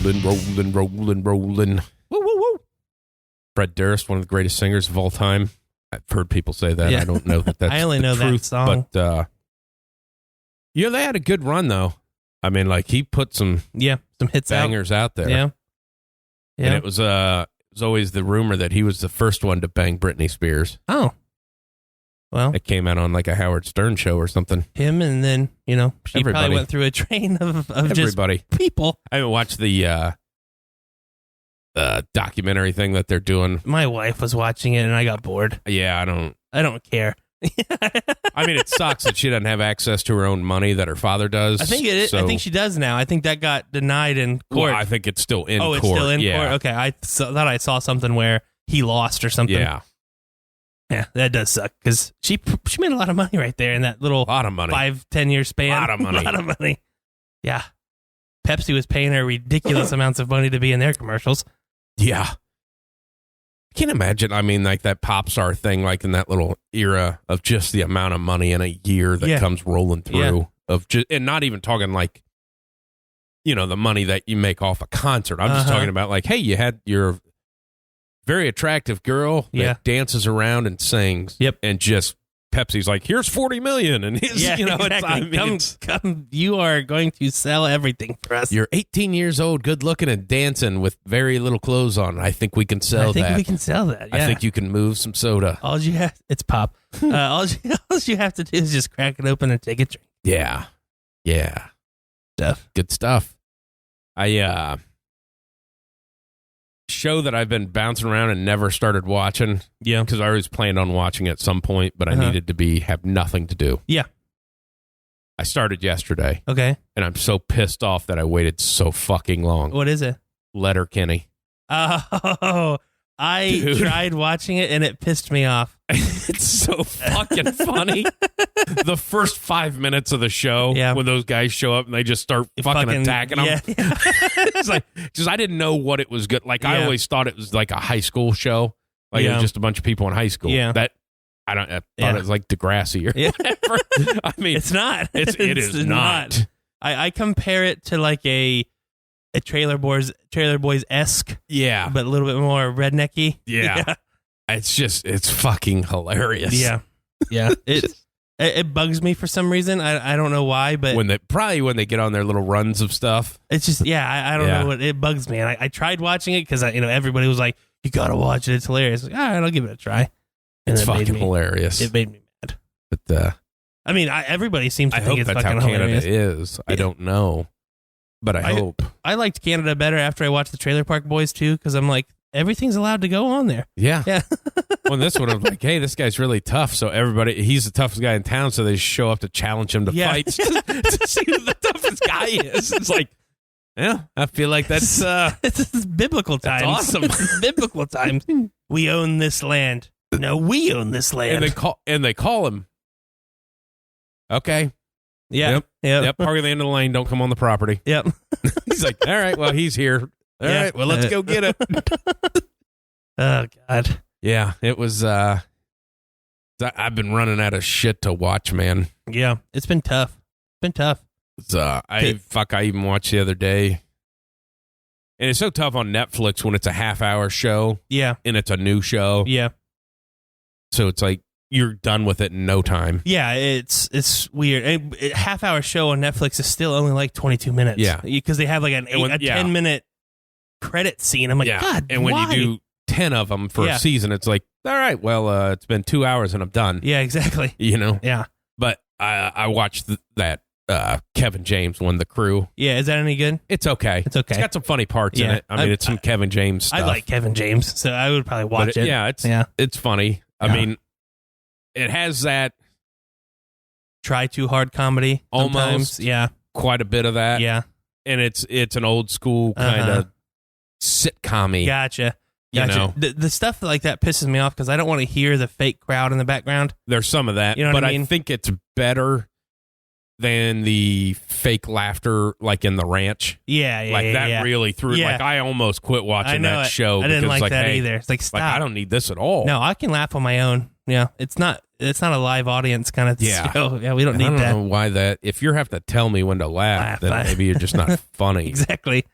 rolling. Woo, woo, woo. Fred Durst, one of the greatest singers of all time. I've heard people say that. Yeah. I don't know that that's I only know truth, that song. But, they had a good run, though. I mean, like, he put some hits bangers out there. Yeah. And it was always the rumor that he was the first one to bang Britney Spears. Oh. Well. It came out on, like, a Howard Stern show or something. Him, and then, she everybody. probably went through a train of everybody. Just people. I haven't watched the documentary thing that they're doing. My wife was watching it, and I got bored. Yeah, I don't care. I mean, it sucks that she doesn't have access to her own money that her father does. I think I think she does now. I think that got denied in court. Well, I think it's still in court. Oh, it's still in court? Okay, I thought I saw something where he lost or something. Yeah. Yeah, that does suck, because she made a lot of money right there in that little lot of money. 5-10 year span. A lot of money. A lot of money. Yeah. Pepsi was paying her ridiculous amounts of money to be in their commercials. Yeah. I can't imagine. I mean, like that pop star thing, like in that little era of just the amount of money in a year that comes rolling through of just, and not even talking like, the money that you make off a concert. I'm just talking about like, hey, you had your very attractive girl that dances around and sings. Yep. And just Pepsi's like, here's $40 million. And his, exactly. Come, you are going to sell everything for us. You're 18 years old, good looking and dancing with very little clothes on. I think we can sell that. I think we can sell that. Yeah. I think you can move some soda. All you have, it's pop. all you have to do is just crack it open and take a drink. Yeah. Yeah. Good stuff. Show that I've been bouncing around and never started watching. Yeah. Because I always planned on watching at some point, but I needed to have nothing to do. Yeah. I started yesterday. Okay. And I'm so pissed off that I waited so fucking long. What is it? Letterkenny. Oh, I tried watching it and it pissed me off. It's so fucking funny. The first 5 minutes of the show, when those guys show up and they just start fucking attacking them. Yeah. It's like, because I didn't know what it was good. Like, I always thought it was like a high school show. Like, it was just a bunch of people in high school. Yeah. I thought it was like Degrassi or whatever. I mean, it's not. It is not. I compare it to like a Trailer Boys-esque. Yeah. But a little bit more rednecky. Yeah. It's fucking hilarious. Yeah. Yeah. It bugs me for some reason. I don't know why, but when they get on their little runs of stuff. It's just, I don't know what it bugs me. And I tried watching it because everybody was like, you gotta watch it. It's hilarious. Like, all right, I'll give it a try. And it's fucking hilarious. It made me mad. But I mean, everybody seems to think it's that's fucking how hilarious. Canada is. I don't know, but I hope. I liked Canada better after I watched the Trailer Park Boys too, because I'm like, everything's allowed to go on there. Yeah. Yeah. Well, this one, I was like, hey, this guy's really tough. So he's the toughest guy in town. So they show up to challenge him to fights to see who the toughest guy is. It's like, yeah, I feel like that's it's biblical times. That's awesome. Biblical times. We own this land. No, we own this land. And they call him. Okay. Yeah. Yep. Park at the end of the lane. Don't come on the property. Yep. He's like, all right, well, he's here. All right, well, let's go get him. Oh, God. Yeah, it was, I've been running out of shit to watch, man. Yeah, it's been tough. I even watched the other day. And it's so tough on Netflix when it's a half-hour show. Yeah. And it's a new show. Yeah. So it's like, you're done with it in no time. Yeah, it's weird. A half-hour show on Netflix is still only like 22 minutes. Yeah. Because they have like a 10-minute credit scene. I'm like, God, and when you do 10 of them for a season, it's like, all right, well, it's been 2 hours and I'm done. Yeah, exactly. Yeah. But I watched that Kevin James one, The Crew. Yeah, is that any good? It's okay. It's okay. It's got some funny parts in it. I mean, it's some Kevin James stuff. I like Kevin James, so I would probably watch it. Yeah, it's funny. I mean, it has that try too hard comedy. Almost. Yeah. Quite a bit of that. Yeah. And it's an old school kind of sitcom-y. Gotcha. You know? The stuff like that pisses me off because I don't want to hear the fake crowd in the background. There's some of that. You know what I mean? I think it's better than the fake laughter like in The Ranch. Yeah. That really threw. Yeah. Like I almost quit watching that show. I didn't like that hey, either. It's like, stop. I don't need this at all. No, I can laugh on my own. Yeah, it's not a live audience kind of show. Yeah, we don't need that. I don't know why that. If you have to tell me when to laugh, then maybe you're just not funny. Exactly.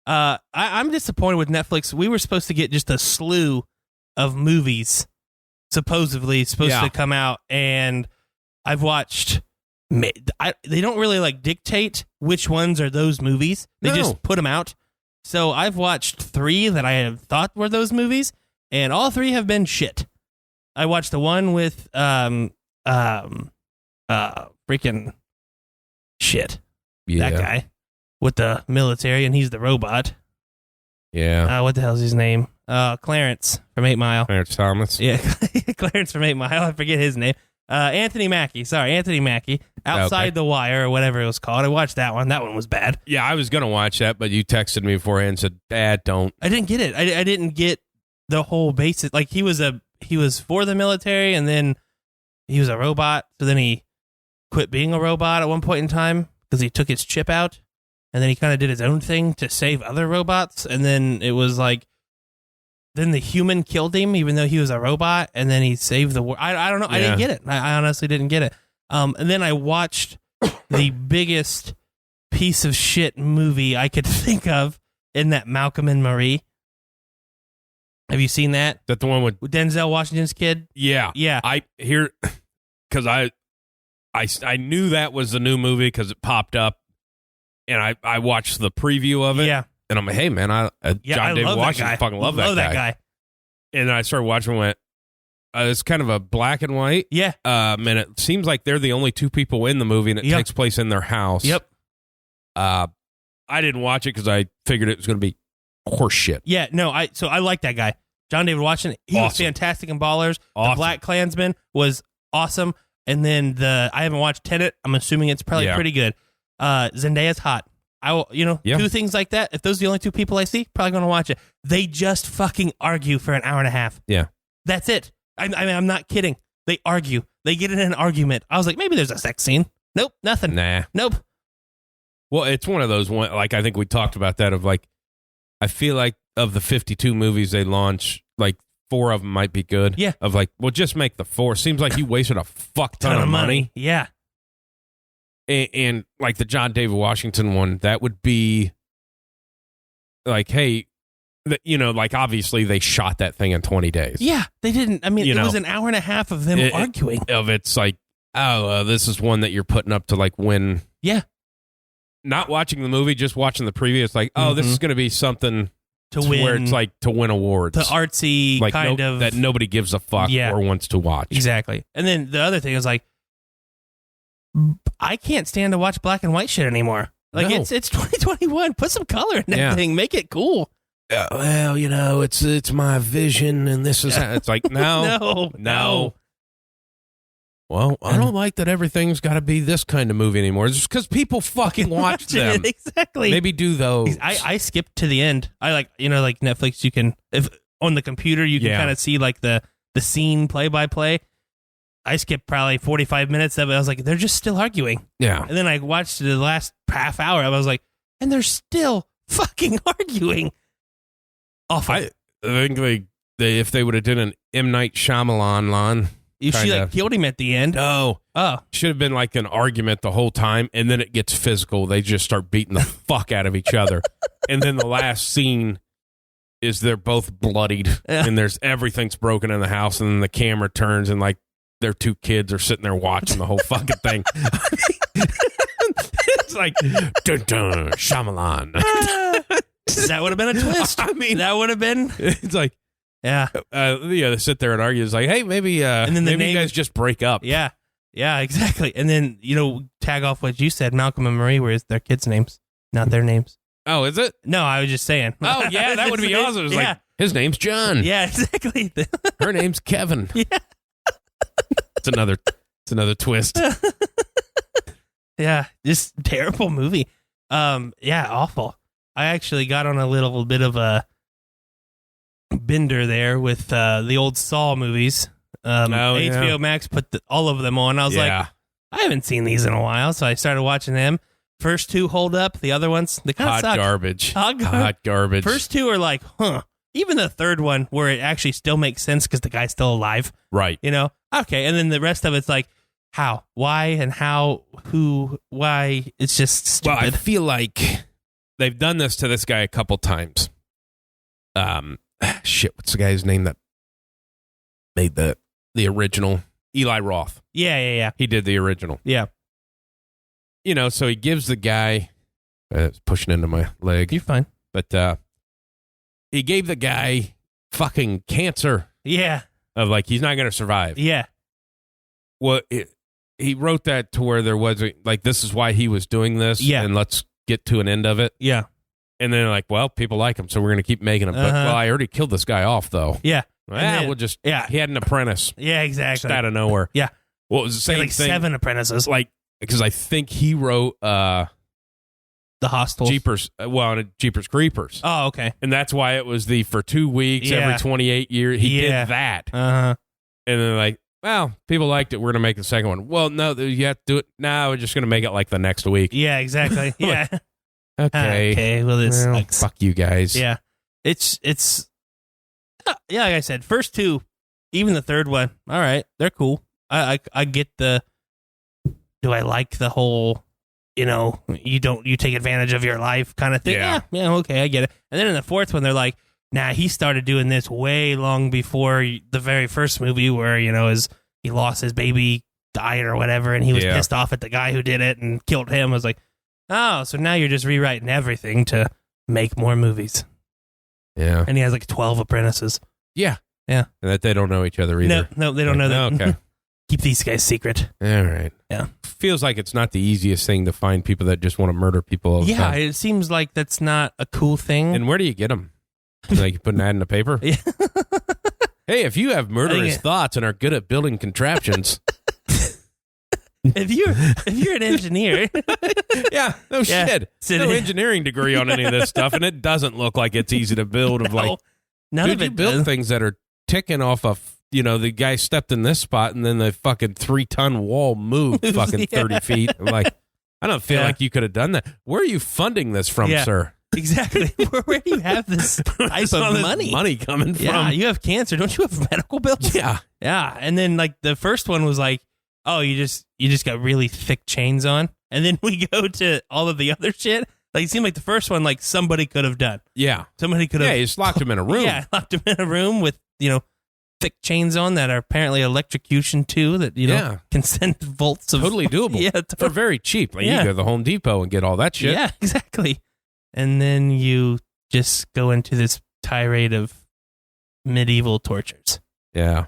I'm disappointed with Netflix. We were supposed to get just a slew of movies supposedly supposed to come out, and I've watched. They don't really like dictate which ones are those movies. They just put them out. So I've watched 3 that I have thought were those movies, and all 3 have been shit. I watched the one with freaking shit. Yeah. That guy with the military, and he's the robot. Yeah. What the hell's his name? Clarence from 8 Mile. Clarence Thomas. Yeah, Clarence from 8 Mile. I forget his name. Anthony Mackie. Sorry, Anthony Mackie. Outside the Wire or whatever it was called. I watched that one. That one was bad. Yeah, I was going to watch that, but you texted me beforehand and said, Dad, don't. I didn't get it. I didn't get the whole basis. Like, he was for the military, and then he was a robot. So then he quit being a robot at one point in time because he took his chip out, and then he kind of did his own thing to save other robots. And then it was like, then the human killed him, even though he was a robot, and then he saved the world. I don't know. Yeah. I didn't get it. I honestly didn't get it. And then I watched the biggest piece of shit movie I could think of in that Malcolm and Marie. Have you seen that? Is that the one with Denzel Washington's kid? Yeah. Yeah. I hear, because I knew that was the new movie because it popped up, and I watched the preview of it. Yeah. And I'm like, hey, man, John David Washington, fucking love that guy. And then I started watching and went, it's kind of a black and white. Yeah. And it seems like they're the only 2 people in the movie, and it takes place in their house. Yep. I didn't watch it because I figured it was going to be horse shit. Yeah, no, so I like that guy. John David Washington, he was fantastic in Ballers. Awesome. The Black Klansman was awesome. And then I haven't watched Tenet. I'm assuming it's probably pretty good. Zendaya's hot. I will, 2 things like that. If those are the only 2 people I see, probably going to watch it. They just fucking argue for an hour and a half. Yeah. That's it. I mean, I'm not kidding. They argue. They get in an argument. I was like, maybe there's a sex scene. Nope, nothing. Nah. Nope. Well, it's one of those, like, I think we talked about that of, like, I feel like of the 52 movies they launch, like, 4 of them might be good. Yeah. Of, like, well, just make the 4. Seems like you wasted a fuck ton of money. Yeah. And like the John David Washington one, that would be like, hey, like obviously they shot that thing in 20 days. Yeah, they didn't. I mean, it was an hour and a half of them arguing. It's like, this is one that you're putting up to like win. Yeah. Not watching the movie, just watching the preview. It's like, this is going to be something to win, where it's like to win awards. The artsy like kind of. That nobody gives a fuck or wants to watch. Exactly. And then the other thing is like, I can't stand to watch black and white shit anymore. Like it's 2021. Put some color in that thing. Make it cool. Well, it's my vision, and this is how, it's like no. Well, I don't like that everything's got to be this kind of movie anymore. It's just because people fucking watch them. Exactly. Maybe do those. I skipped to the end. I like like Netflix. You can if on the computer you can kind of see like the scene play by play. I skipped probably 45 minutes of it. I was like, they're just still arguing. Yeah. And then I watched the last half hour. I was like, and they're still fucking arguing. Awful. I think if they would have done an M. Night Shyamalan she like killed him at the end. No. Oh. Should have been like an argument the whole time, and then it gets physical. They just start beating the fuck out of each other. And then the last scene is they're both bloodied, and everything's broken in the house, and then the camera turns, and like their 2 kids are sitting there watching the whole fucking thing. It's like, dun dun, Shyamalan. That would have been a twist. I mean, that would have been. It's like, they sit there and argue. It's like, hey, maybe, and then maybe you guys just break up. Yeah, exactly. And then tag off what you said, Malcolm and Marie, where is their kids' names, not their names. Oh, is it? No, I was just saying. Oh, yeah, that would be awesome. It's like, his name's John. Yeah, exactly. Her name's Kevin. Yeah. It's another twist. Yeah, just terrible movie. Awful. I actually got on a little bit of a bender there with the old Saw movies. HBO Max put all of them on. I was like, I haven't seen these in a while, so I started watching them. First 2 hold up. The other ones, they kind of suck. Hot garbage. First 2 are like, Even the third one, where it actually still makes sense because the guy's still alive. Right. Okay. And then the rest of it's like, how, why, and how, who, why. It's just stupid. Well, I feel like they've done this to this guy a couple times. Shit, what's the guy's name that made the original? Eli Roth. Yeah. He did the original. Yeah. So he gives the guy, it's pushing into my leg. You're fine. But he gave the guy fucking cancer. Yeah. Of like, he's not going to survive. Yeah. Well, he wrote that to where there was like, this is why he was doing this. Yeah. And let's get to an end of it. Yeah. And then like, well, people like him, so we're going to keep making him. But, well, I already killed this guy off, though. Yeah. We'll just, he had an apprentice. Yeah, exactly. Just out of nowhere. Yeah. Well, it was the same like thing. 7 apprentices. Like, because I think he wrote The Hostels. Jeepers Creepers. Oh, okay. And that's why it was for 2 weeks, every 28 years. He did that. Uh-huh. And then like, well, people liked it. We're going to make the second one. Well, no, you have to do it now. We're just going to make it like the next week. Yeah, exactly. Yeah. Okay. Well, this sucks. Fuck you guys. Yeah. It's yeah, like I said, first 2, even the third one, all right, they're cool. I get do I like the whole, you take advantage of your life kind of thing? Yeah, okay, I get it. And then in the fourth one, they're like, nah, he started doing this way long before the very first movie where, he lost his baby, died or whatever, and he was pissed off at the guy who did it and killed him. I was like, oh, so now you're just rewriting everything to make more movies. Yeah. And he has like 12 apprentices. Yeah. Yeah. And that they don't know each other either. No, they don't know that. Okay. Keep these guys secret. All right. Yeah. Feels like it's not the easiest thing to find people that just want to murder people all the time. It seems like that's not a cool thing. And where do you get them? Like you put an ad in the paper? Yeah. Hey, if you have murderous thoughts and are good at building contraptions. If you're an engineer. Yeah, no shit. No engineering degree on any of this stuff, and it doesn't look like it's easy to build. None of it you build things that are ticking off of, the guy stepped in this spot and then the fucking 3-ton wall moved fucking 30 feet. I'm like, I don't feel like you could have done that. Where are you funding this from, sir? Exactly. Where do you have this type of money coming from? Yeah, you have cancer. Don't you have medical bills? Yeah. Yeah. And then like the first one was like, oh, you just got really thick chains on. And then we go to all of the other shit. Like, it seemed like the first one, like, somebody could have done. Yeah. Somebody could have. Yeah, you just locked him in a room. Yeah, locked him in a room with, thick chains on that are apparently electrocution, too, that, can send volts of. Totally doable. Yeah. For very cheap. Like, you go to the Home Depot and get all that shit. Yeah, exactly. And then you just go into this tirade of medieval tortures. Yeah.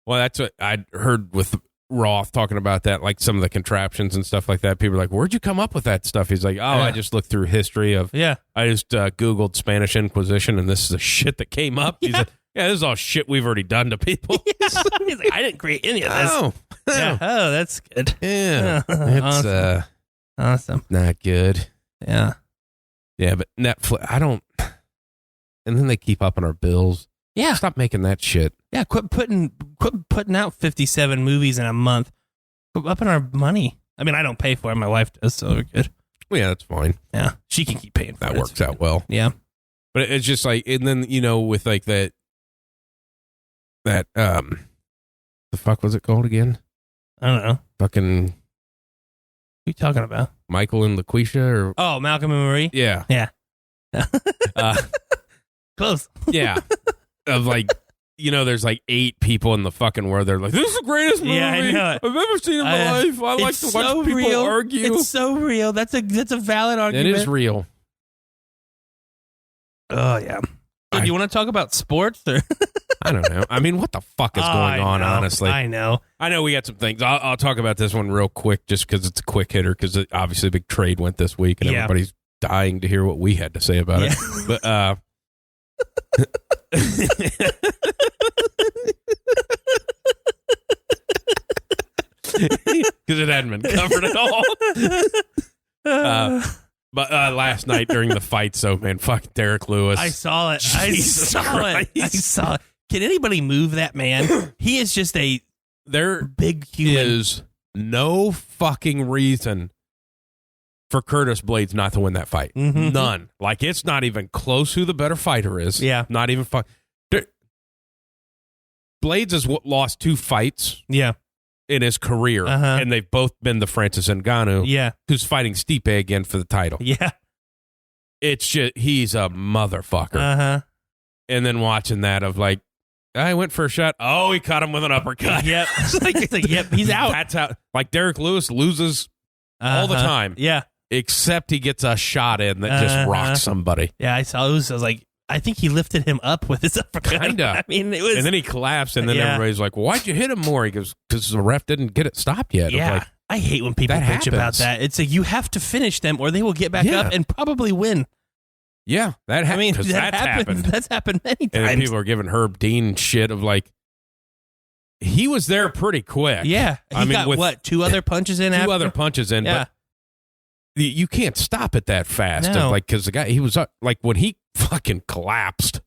Well, that's what I'd heard with Roth talking about that, like some of the contraptions and stuff like that. People are like, where'd you come up with that stuff? He's like, I just looked through history of, I just Googled Spanish Inquisition and this is the shit that came up. He's like, this is all shit we've already done to people. He's like, I didn't create any of this. Oh, that's good. Yeah. It's awesome. Not good. Yeah. Yeah, but Netflix, and then they keep up on our bills. Yeah. Stop making that shit. Yeah, quit putting out 57 movies in a month. Quit upping our money. I mean, I don't pay for it. My wife does, so we're good. Well, yeah, that's fine. Yeah, she can keep paying for it. That works out well. Yeah. But it's just like, and then, with like that, the fuck was it called again? I don't know. Fucking. What are you talking about? Michael and LaQuisha? Oh, Malcolm and Marie? Yeah. Yeah. Close. Yeah. Of like, there's like 8 people in the fucking world. They're like, this is the greatest movie I've ever seen in my life. I like to watch people argue. It's so real. That's a valid argument. It is real. Oh, yeah. Do you want to talk about sports? Or? I don't know. I mean, what the fuck is going on, honestly? I know we got some things. I'll talk about this one real quick just because it's a quick hitter because obviously a big trade went this week and everybody's dying to hear what we had to say about it. But, because it hadn't been covered at all. But last night during the fight, fuck Derek Lewis. I saw it. I saw it. Can anybody move that man? He is just there big human. Is no fucking reason for Curtis Blades not to win that fight. Mm-hmm. None. Like, it's not even close who the better fighter is. Yeah. Not even Blades has lost 2 fights. Yeah. In his career, and they've both been the Francis Ngannou, who's fighting Stipe again for the title. Yeah. It's just, he's a motherfucker. Uh-huh. And then watching that of like, I went for a shot. Oh, he caught him with an uppercut. Yep. Yep, he's out. That's how, like Derek Lewis loses all the time. Yeah. Except he gets a shot in that just rocks somebody. Yeah, I saw Lewis. I was like, I think he lifted him up with his uppercut. Kinda. I mean, it was. And then he collapsed, and then everybody's like, well, why'd you hit him more? He goes, because the ref didn't get it stopped yet. Yeah. Like, I hate when people bitch about that. It's like, you have to finish them or they will get back up and probably win. Yeah, that happened. I mean, that's happened. That's happened many times. And then people are giving Herb Dean shit of like, he was there pretty quick. Yeah. He got, what, 2 other punches in after? 2 other punches in, but you can't stop it that fast. No. Like, because the guy, he was like, when he fucking collapsed,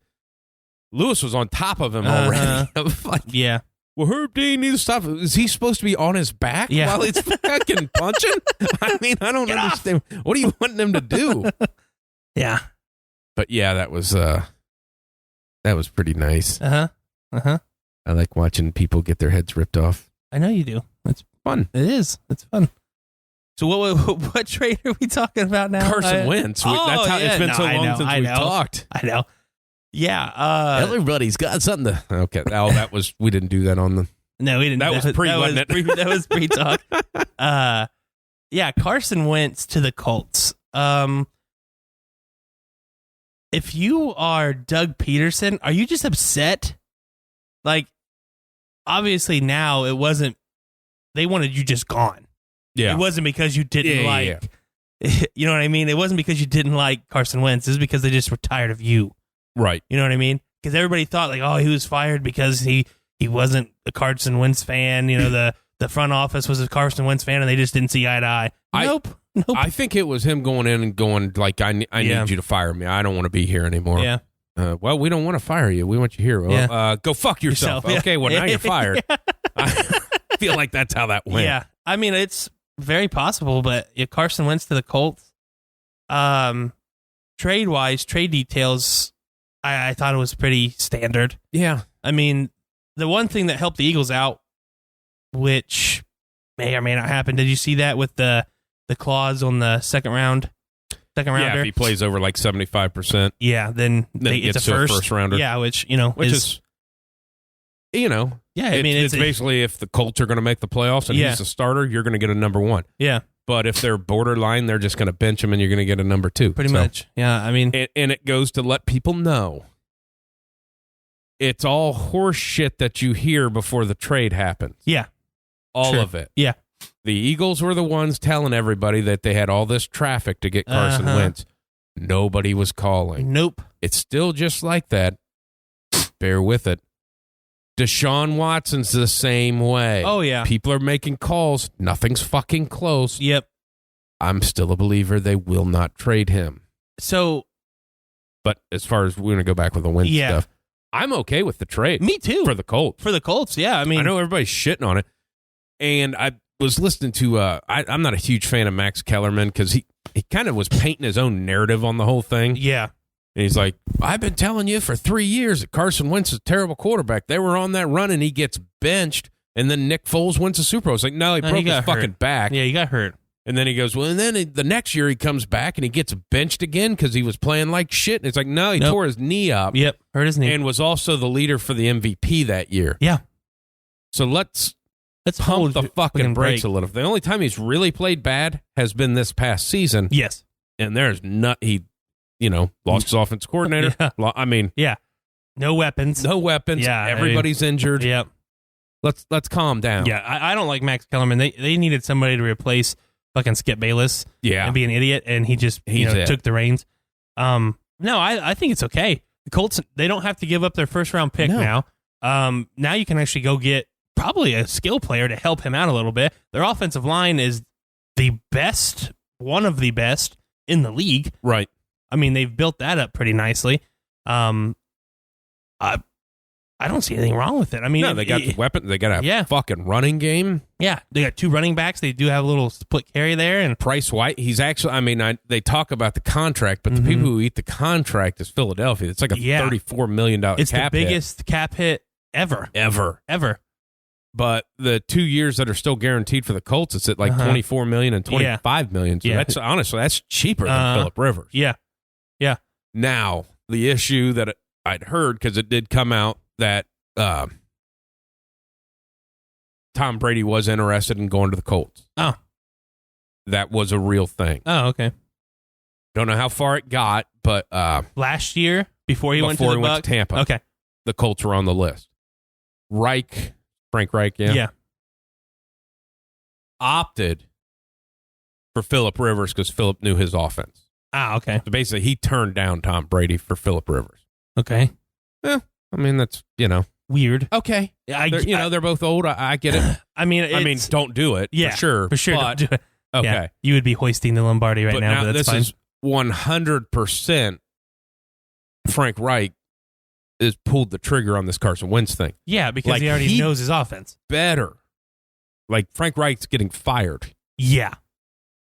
Lewis was on top of him already. Like, yeah. Well, Herb Dean needs to stop. Is he supposed to be on his back while he's fucking punching? I mean, I don't understand. What do you want him to do? Yeah. But yeah, that was pretty nice. I like watching people get their heads ripped off. I know you do. It's fun. It is. It's fun. So what trade are we talking about now? Carson Wentz. That's how it's been so long since we talked. I know. Yeah. Everybody's got something to. Okay. Oh, that was. We didn't do that on the. No, we didn't. That was pre, wasn't it? That was pre-talk. Yeah. Carson Wentz to the Colts. If you are Doug Peterson, are you just upset? Like, obviously now it wasn't. They wanted you just gone. Yeah. It wasn't because you didn't like. You know what I mean? It wasn't because you didn't like Carson Wentz. It was because they just were tired of you. Right. You know what I mean? Because everybody thought like, oh, he was fired because he wasn't a Carson Wentz fan. You know, the front office was a Carson Wentz fan, and they just didn't see eye to eye. Nope. I think it was him going in and going like, I need you to fire me. I don't want to be here anymore. Yeah. Well, we don't want to fire you. We want you here. Well, go fuck yourself. Okay. Well, now you're fired. I feel like that's how that went. Yeah. I mean, it's very possible, but Carson Wentz to the Colts. Trade-wise, trade details, I thought it was pretty standard. Yeah. I mean, the one thing that helped the Eagles out, which may or may not happen, did you see that with the clause on the second rounder? Yeah, if he plays over like 75%. Yeah, then it's a first rounder. Yeah, which is yeah, I mean, it's basically if the Colts are going to make the playoffs and he's the starter, you're going to get a number 1. Yeah. But if they're borderline, they're just going to bench him and you're going to get a number 2. Pretty much. Yeah, I mean. And it goes to let people know it's all horse shit that you hear before the trade happens. Yeah. All of it. Yeah. The Eagles were the ones telling everybody that they had all this traffic to get Carson Wentz. Nobody was calling. Nope. It's still just like that. Bear with it. Deshaun Watson's the same way. Oh, yeah. People are making calls. Nothing's fucking close. Yep. I'm still a believer they will not trade him. So. But as far as we're going to go back with the Wentz stuff, I'm okay with the trade. Me too. For the Colts. For the Colts, yeah. I mean. I know everybody's shitting on it. And I was listening to, I'm not a huge fan of Max Kellerman because he kind of was painting his own narrative on the whole thing. Yeah. And he's like, I've been telling you for 3 years that Carson Wentz is a terrible quarterback. They were on that run and he gets benched, and then Nick Foles wins the Super Bowl. It's like, no, he broke his fucking back. Yeah, he got hurt. And then he goes, well, and then the next year he comes back and he gets benched again because he was playing like shit. And it's like, no, he tore his knee up. Yep, hurt his knee. And was also the leader for the MVP that year. Yeah. So let's pump the fucking brakes a little. The only time he's really played bad has been this past season. Yes. And there's lost his offensive coordinator. Yeah. I mean, no weapons. Yeah, everybody's injured. Yep. Let's calm down. Yeah, I don't like Max Kellerman. They needed somebody to replace fucking Skip Bayless. Yeah, and be an idiot, and he just took the reins. No, I think it's okay. The Colts, they don't have to give up their first round pick now. Now you can actually go get probably a skill player to help him out a little bit. Their offensive line is the best, one of the best in the league. Right. I mean, they've built that up pretty nicely. I don't see anything wrong with it. I mean, no, they got the weapon. They got a fucking running game. Yeah, they got 2 running backs. They do have a little split carry there. And Price White, he's actually, I mean, they talk about the contract, but the people who eat the contract is Philadelphia. It's like a $34 million cap hit. It's the biggest cap hit ever. Ever. But the 2 years that are still guaranteed for the Colts, it's at like $24 million and $25 million. So that's honestly, that's cheaper than Phillip Rivers. Yeah. Now, the issue that I'd heard, because it did come out that Tom Brady was interested in going to the Colts. Oh. That was a real thing. Oh, okay. Don't know how far it got, but last year, before he went to Tampa. Okay. The Colts were on the list. Frank Reich, Yeah. opted for Phillip Rivers because Phillip knew his offense. Ah, okay. So basically, he turned down Tom Brady for Phillip Rivers. Okay. Yeah, I mean, that's, weird. Okay. They're both old. I get it. I mean, don't do it. Yeah, for sure. For sure, But, don't do it. okay. Yeah, you would be hoisting the Lombardi right now, but that's this fine. is 100% Frank Reich has pulled the trigger on this Carson Wentz thing. Yeah, because he already knows his offense. Better. Like, Frank Reich's getting fired. Yeah.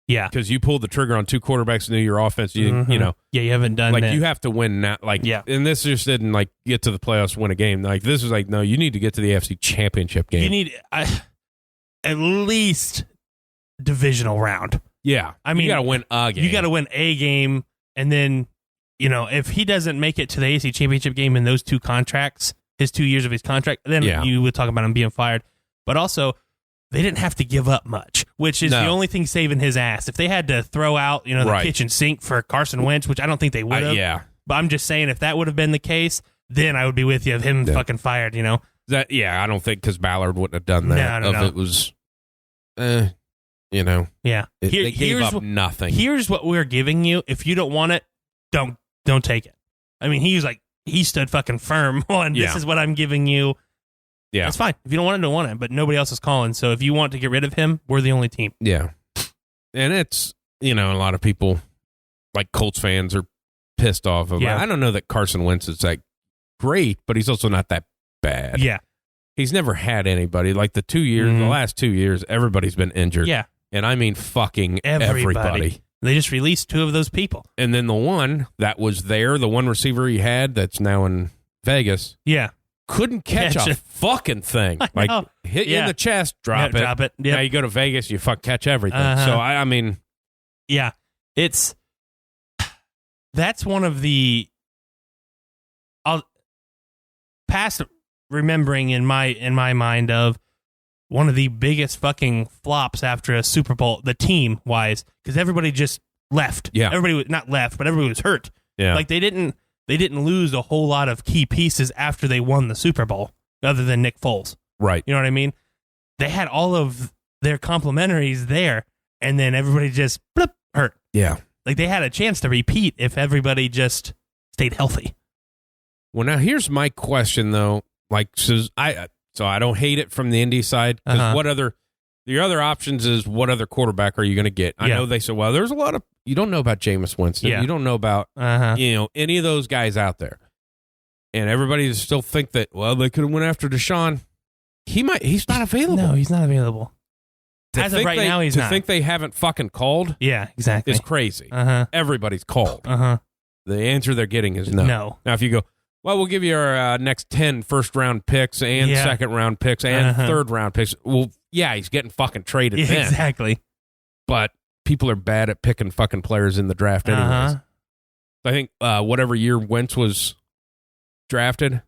Yeah. Because you pulled the trigger on 2 quarterbacks, knew your offense. You you haven't done like that. You have to win now. Like, yeah. And this just didn't like get to the playoffs, win a game. Like, this is like, no, you need to get to the AFC Championship game. You need at least divisional round. Yeah. I mean, you got to win a game. You got to win a game, and then if he doesn't make it to the AFC Championship game in those 2 contracts, his 2 years of his contract, then you would talk about him being fired. But also, they didn't have to give up much, which is the only thing saving his ass. If they had to throw out, the kitchen sink for Carson Wentz, which I don't think they would have. Yeah. But I'm just saying, if that would have been the case, then I would be with you of him fucking fired, I don't think because Ballard wouldn't have done that. No. It was, Yeah. They gave up nothing. Here's what we're giving you. If you don't want it, don't take it. I mean, he stood fucking firm on this is what I'm giving you. Yeah. That's fine. If you don't want it, don't want it. But nobody else is calling. So if you want to get rid of him, we're the only team. Yeah. And it's, a lot of people, like Colts fans, are pissed off of it. I don't know that Carson Wentz is that great, but he's also not that bad. Yeah. He's never had anybody. Like the last 2 years, everybody's been injured. Yeah. And I mean fucking everybody. They just released 2 of those people. And then the one that was there, the one receiver he had that's now in Vegas. Yeah. Couldn't catch a fucking thing. Like, hit you in the chest, drop it. Drop it. Yep. Now you go to Vegas, you catch everything. So, I mean. Yeah. That's one of the past remembering in my mind of one of the biggest fucking flops after a Super Bowl, the team-wise, because everybody just left. Yeah. Everybody was not left, but everybody was hurt. Yeah. Like, they didn't lose a whole lot of key pieces after they won the Super Bowl, other than Nick Foles. Right. You know what I mean? They had all of their complementaries there, and then everybody just hurt. Yeah. Like, they had a chance to repeat if everybody just stayed healthy. Well, now here's my question, though. Like, so I don't hate it from the Indy side, because the other options is what other quarterback are you going to get? I know they said, well, there's a lot of, you don't know about Jameis Winston. Yeah. You don't know about, any of those guys out there. And everybody still think that, well, they could have went after Deshaun. He's not available. No, he's not available. As of right now, he's not. To think they haven't fucking called. Yeah, exactly. Is crazy. Everybody's called. The answer they're getting is no. No. Now, if you go, well, we'll give you our next 10 first-round picks and second-round picks and third-round picks. Well, yeah, he's getting fucking traded then. Exactly. But people are bad at picking fucking players in the draft anyways. I think whatever year Wentz was drafted,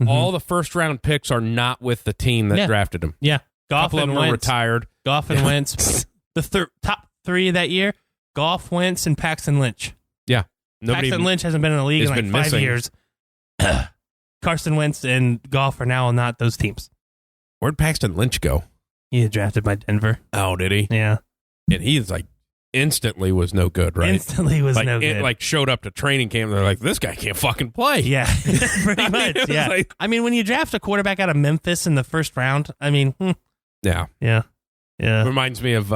all the first-round picks are not with the team that drafted him. Yeah. Goff and Wentz are retired. Goff and Wentz. The top 3 of that year, Goff, Wentz, and Paxton Lynch. Yeah. Paxton Lynch hasn't been in the league in like 5 years. Carson Wentz and Goff are now on not those teams. Where'd Paxton Lynch go? He was drafted by Denver. Oh, did he? Yeah. And he's like instantly was no good, right? Instantly was no good. Like showed up to training camp and they're like, this guy can't fucking play. Yeah. Pretty much. Yeah. Like, I mean, when you draft a quarterback out of Memphis in the first round, I mean, Yeah. Reminds me of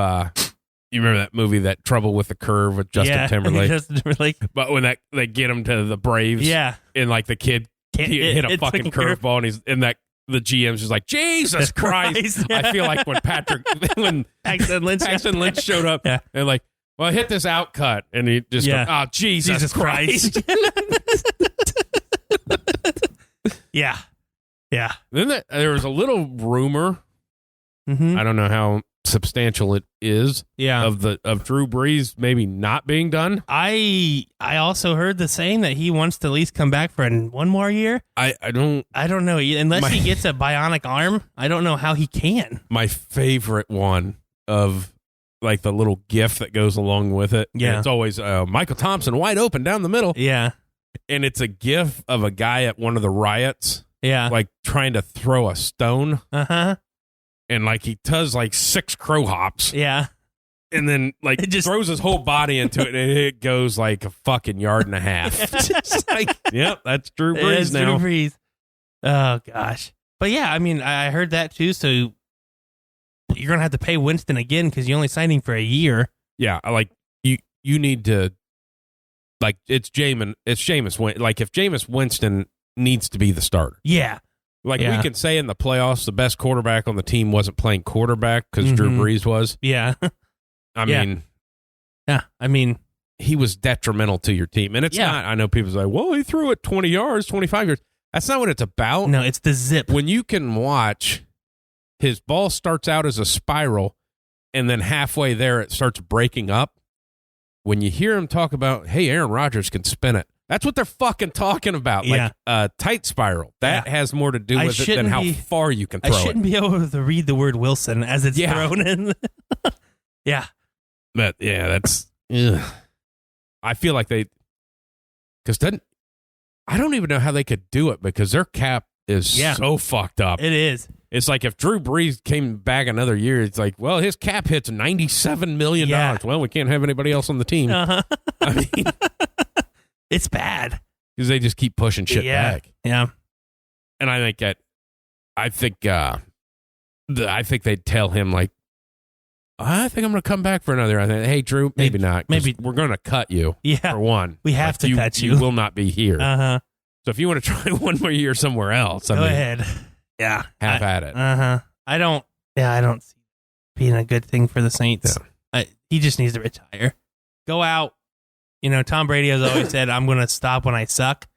you remember that movie, That Trouble with the Curve with Justin Timberlake? Justin Timberlake. But when they get him to the Braves, and like the kid hit a fucking curveball, and he's in that. The GM's just like, Jesus Christ. I feel like when Paxton Lynch showed up, and like, well, hit this out cut, and he just goes, oh, Jesus Christ. Yeah. Then there was a little rumor. I don't know how substantial it is. Yeah. Of Drew Brees maybe not being done. I also heard the same that he wants to at least come back for one more year. I don't know. Unless he gets a bionic arm, I don't know how he can. My favorite one of like the little GIF that goes along with it. Yeah. It's always Michael Thompson wide open down the middle. Yeah. And it's a GIF of a guy at one of the riots. Yeah. Like trying to throw a stone. Uh-huh. And like he does like 6 crow hops. Yeah. And then like it just throws his whole body into it and it goes like a fucking yard and a half. Just like, yep, that's Drew Brees now. Drew Brees. Oh gosh. But yeah, I mean, I heard that too, so you're going to have to pay Winston again because you only signed him for a year. Yeah, like you need to like it's Jameis Winston. Like if Jameis Winston needs to be the starter. Yeah. Like we can say in the playoffs, the best quarterback on the team wasn't playing quarterback because Drew Brees was. Yeah. I mean, he was detrimental to your team. And it's not, I know people say, well, he threw it 20 yards, 25 yards. That's not what it's about. No, it's the zip. When you can watch, his ball starts out as a spiral, and then halfway there it starts breaking up. When you hear him talk about, hey, Aaron Rodgers can spin it. That's what they're fucking talking about. Yeah. Like a tight spiral. That has more to do with it than how far you can throw it. I shouldn't be able to read the word Wilson as it's thrown in. Yeah. But, yeah, that's... Ugh. I feel like because I don't even know how they could do it because their cap is so fucked up. It is. It's like if Drew Brees came back another year, it's like, well, his cap hits $97 million. Yeah. Well, we can't have anybody else on the team. Uh-huh. I mean... It's bad. Because they just keep pushing shit back. Yeah. And I think they'd tell him, like, I think I'm going to come back for another. I think, hey, Drew, maybe not. Maybe we're going to cut you for one. We have to cut you. You will not be here. Uh-huh. So if you want to try one more year somewhere else, go ahead. Yeah. Have at it. Uh-huh. I don't see it being a good thing for the Saints. Yeah. He just needs to retire. Go out. You know, Tom Brady has always said, I'm going to stop when I suck.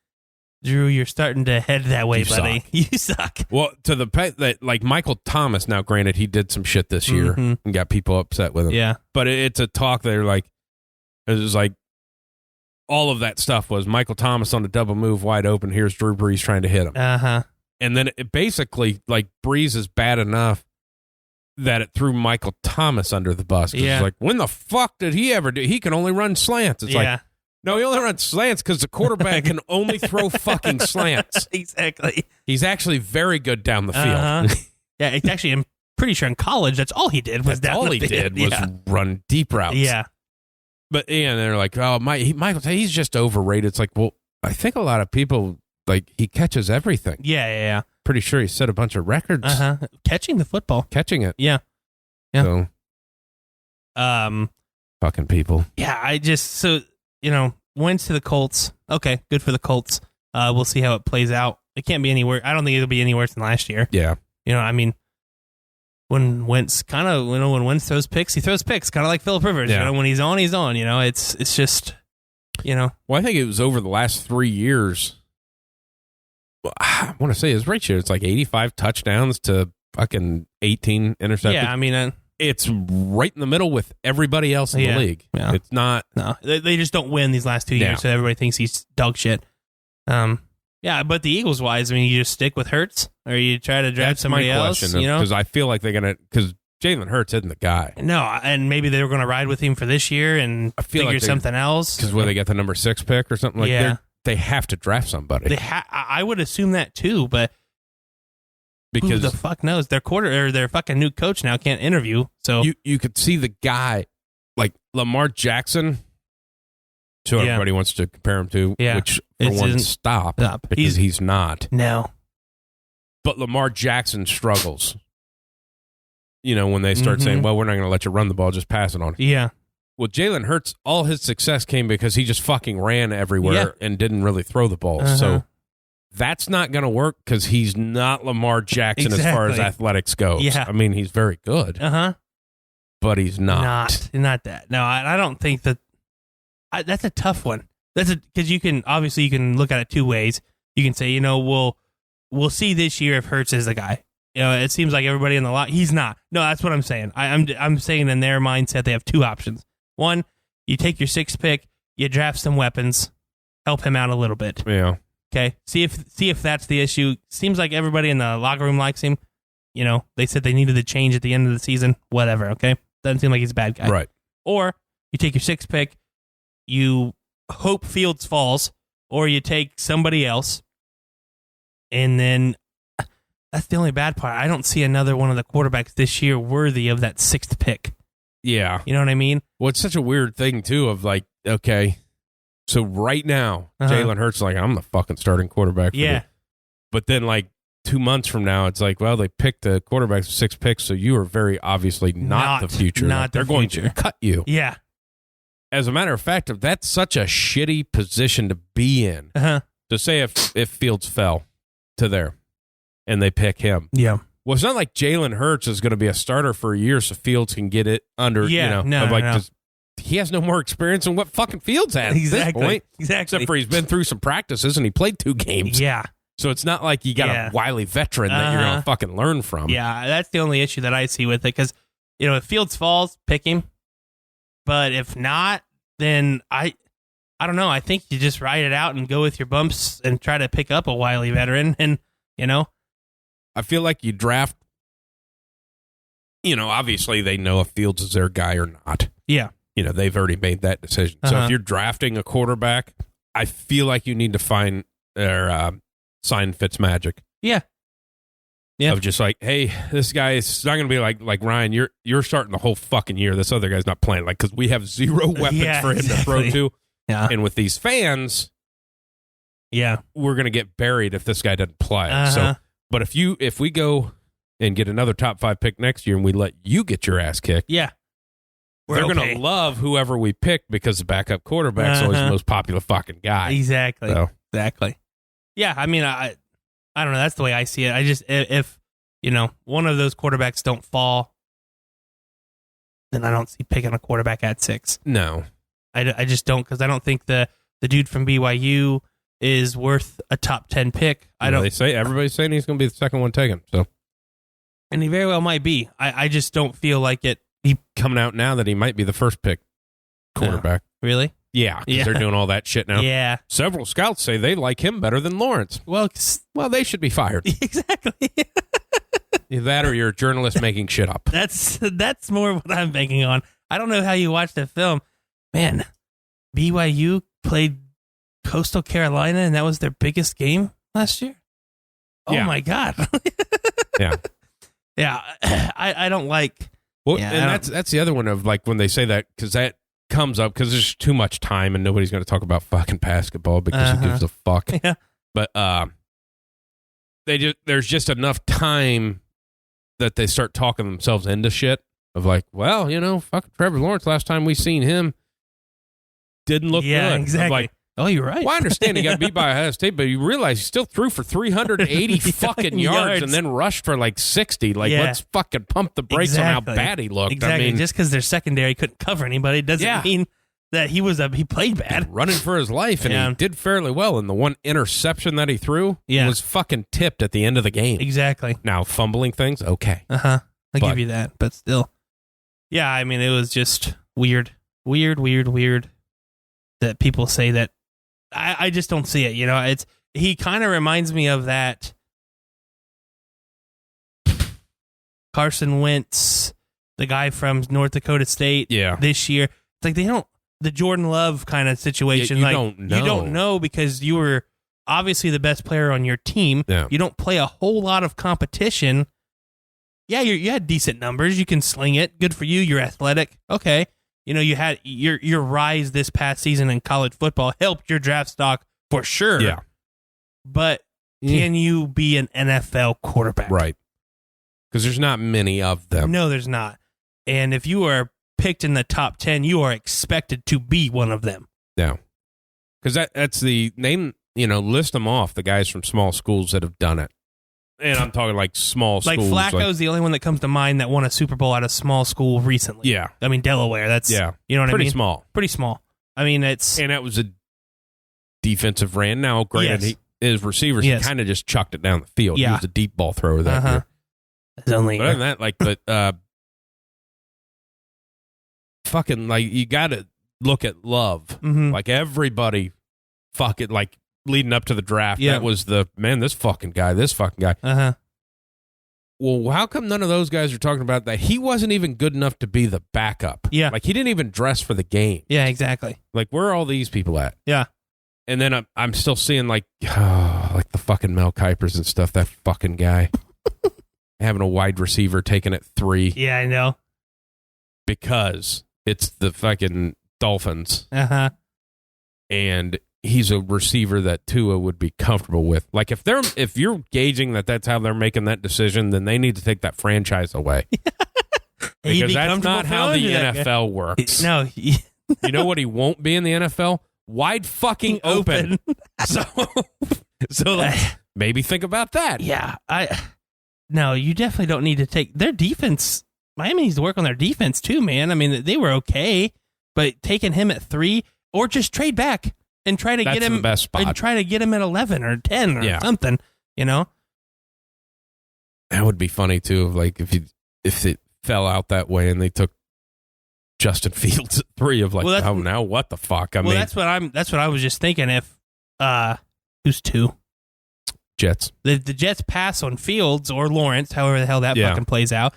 Drew, you're starting to head that way, buddy. You suck. Well, to the pet that, like Michael Thomas, now granted, he did some shit this year and got people upset with him. Yeah. But it's a talk that it was like, all of that stuff was Michael Thomas on a double move wide open. Here's Drew Brees trying to hit him. Uh-huh. And then it basically, like, Brees is bad enough that it threw Michael Thomas under the bus. Yeah. It's like, when the fuck did he ever do? He can only run slants. It's like, no, he only runs slants because the quarterback can only throw fucking slants. Exactly. He's actually very good down the field. Uh-huh. Yeah, it's actually, I'm pretty sure in college, that's all he did was down the field. All he did was run deep routes. Yeah. But, and they're like, oh, Michael, he's just overrated. It's like, well, I think a lot of people, like, he catches everything. Yeah. Pretty sure he set a bunch of records. Uh-huh. Catching the football. Catching it. Yeah. So, fucking people. Yeah, Wentz to the Colts. Okay, good for the Colts. We'll see how it plays out. It can't be anywhere. I don't think it'll be any worse than last year. Yeah. You know, I mean, when Wentz throws picks, he throws picks, kind of like Phillip Rivers. Yeah. You know, when he's on, he's on. You know, it's just, you know. Well, I think it was over the last 3 years. I want to say his ratio, it's like 85 touchdowns to fucking 18 interceptions. Yeah, I mean, it's right in the middle with everybody else in the league. Yeah. It's not. No, they just don't win these last 2 years, so everybody thinks he's dog shit. Yeah, but the Eagles wise, I mean, you just stick with Hurts or you try to draft somebody else. That's my question, you know, because I feel like they're gonna because Jalen Hurts isn't the guy. No, and maybe they were going to ride with him for this year and figure something else. Because where they get the number 6 pick or something like they have to draft somebody. I would assume that too, but because who the fuck knows? Their fucking new coach now can't interview. So you could see the guy like Lamar Jackson. So everybody wants to compare him to, which for one, stop because he's not. No. But Lamar Jackson struggles. You know, when they start saying, well, we're not going to let you run the ball, just pass it on. Yeah. Well, Jalen Hurts, all his success came because he just fucking ran everywhere and didn't really throw the ball. So that's not going to work because he's not Lamar Jackson as far as athletics goes. Yeah. I mean, he's very good. But he's not. Not that. No, I don't think that. That's a tough one. Because you can look at it two ways. You can say, you know, we'll see this year if Hurts is the guy. it seems like everybody in the lot. He's not. No, that's what I'm saying. I'm saying in their mindset they have two options. One, you take your 6th pick, you draft some weapons, help him out a little bit. Yeah. Okay. See if that's the issue. Seems like everybody in the locker room likes him. They said they needed the change at the end of the season. Whatever. Okay. Doesn't seem like he's a bad guy. Right. Or you take your 6th pick, you hope Fields falls, or you take somebody else, and then that's the only bad part. I don't see another one of the quarterbacks this year worthy of that 6th pick. Yeah. You know what I mean? Well, it's such a weird thing, too, of like, okay, so right now, Jalen Hurts is like, I'm the fucking starting quarterback. Yeah. But then, like, 2 months from now, it's like, well, they picked the quarterbacks with 6 picks, so you are very obviously not the future. They're going to cut you. Yeah. As a matter of fact, that's such a shitty position to be in. To say if Fields fell to there and they pick him. Yeah. Well, it's not like Jalen Hurts is going to be a starter for a year so Fields can get it under, No. He has no more experience than what fucking Fields has at this point. Exactly. Except for he's been through some practices and he played 2 games. Yeah. So it's not like you got a wily veteran that you're going to fucking learn from. Yeah, that's the only issue that I see with it. Because, if Fields falls, pick him. But if not, then I don't know. I think you just ride it out and go with your bumps and try to pick up a wily veteran. And, I feel like you draft, obviously they know if Fields is their guy or not. Yeah. They've already made that decision. So if you're drafting a quarterback, I feel like you need to find their sign Fitzmagic. Yeah. Yeah. Of just like, hey, this guy is not going to be like Ryan, you're starting the whole fucking year. This other guy's not playing. Like, because we have 0 weapons for him to throw to. Yeah. And with these fans, yeah, we're going to get buried if this guy doesn't play. So, but if we go and get another top 5 pick next year and we let you get your ass kicked, yeah, they're going to love whoever we pick because the backup quarterback's always the most popular fucking guy. Exactly. So. Exactly. Yeah, I mean, I don't know. That's the way I see it. I just, if, one of those quarterbacks don't fall, then I don't see picking a quarterback at 6. No. I just don't, because I don't think the dude from BYU is worth a top 10 pick. Everybody's saying he's going to be the second one taken. So, and he very well might be. I just don't feel like it. He coming out now that he might be the first pick quarterback. Really? Yeah, because they're doing all that shit now. Yeah. Several scouts say they like him better than Lawrence. Well, they should be fired. Exactly. Either that or you're a journalist making shit up. That's more what I'm banking on. I don't know how you watched the film. Man, BYU played Coastal Carolina, and that was their biggest game last year? Oh, my God. Yeah. Yeah. I don't like... Well, and that's the other one of, like, when they say that, because that comes up because there's too much time and nobody's going to talk about fucking basketball because who gives a fuck. Yeah. But there's just enough time that they start talking themselves into shit of like, well, fucking Trevor Lawrence, last time we seen him didn't look good. Yeah, exactly. Like, oh, you're right. Well, I understand he got beat by Ohio State, but you realize he still threw for 380 fucking yards and then rushed for like 60. Like, let's fucking pump the brakes on how bad he looked. Exactly. I mean, just because their secondary couldn't cover anybody doesn't mean that he played bad. Running for his life, and he did fairly well. And the one interception that he threw was fucking tipped at the end of the game. Exactly. Now, fumbling things, okay. I'll give you that, but still. Yeah, I mean, it was just weird that people say that. I just don't see it. He kind of reminds me of that Carson Wentz, the guy from North Dakota State this year. It's like the Jordan Love kind of situation. Yeah, you don't know because you were obviously the best player on your team. Yeah. You don't play a whole lot of competition. Yeah, you had decent numbers. You can sling it. Good for you. You're athletic. Okay. You had your rise this past season in college football helped your draft stock for sure. Yeah. But can you be an NFL quarterback? Right. Because there's not many of them. No, there's not. And if you are picked in the top 10, you are expected to be one of them. Yeah. Because that's the name, list them off, the guys from small schools that have done it. And I'm talking like small schools. Like Flacco's the only one that comes to mind that won a Super Bowl at a small school recently. Yeah. I mean, Delaware. That's, you know what I mean? Pretty small. Pretty small. I mean, it's... And that was a defensive run. Now, granted, his receivers, he kind of just chucked it down the field. He was a deep ball thrower that year. It's only other than that, like, but fucking, like, you got to look at Love. Mm-hmm. Like, everybody fucking, like, leading up to the draft, that was this fucking guy. Uh-huh. Well, how come none of those guys are talking about that? He wasn't even good enough to be the backup. Yeah. Like, he didn't even dress for the game. Yeah, exactly. Like, where are all these people at? Yeah. And then I'm still seeing, like the fucking Mel Kipers and stuff, that fucking guy. Having a wide receiver taken at 3. Yeah, I know. Because it's the fucking Dolphins. Uh-huh. And he's a receiver that Tua would be comfortable with. Like, if you're gauging that's how they're making that decision, then they need to take that franchise away. Because that's not how the NFL works. No. You know what he won't be in the NFL? Wide fucking open. So maybe think about that. Yeah. No, you definitely don't need to take their defense. Miami needs to work on their defense too, man. I mean, they were okay, but taking him at 3 or just trade back and try to get him the best spot. And try to get him at 11 or 10 or something, you know? That would be funny too, like if it fell out that way and they took Justin Fields at 3 of like, now what the fuck? I mean, that's what I was just thinking. If who's 2? Jets. The Jets pass on Fields or Lawrence, however the hell that fucking plays out,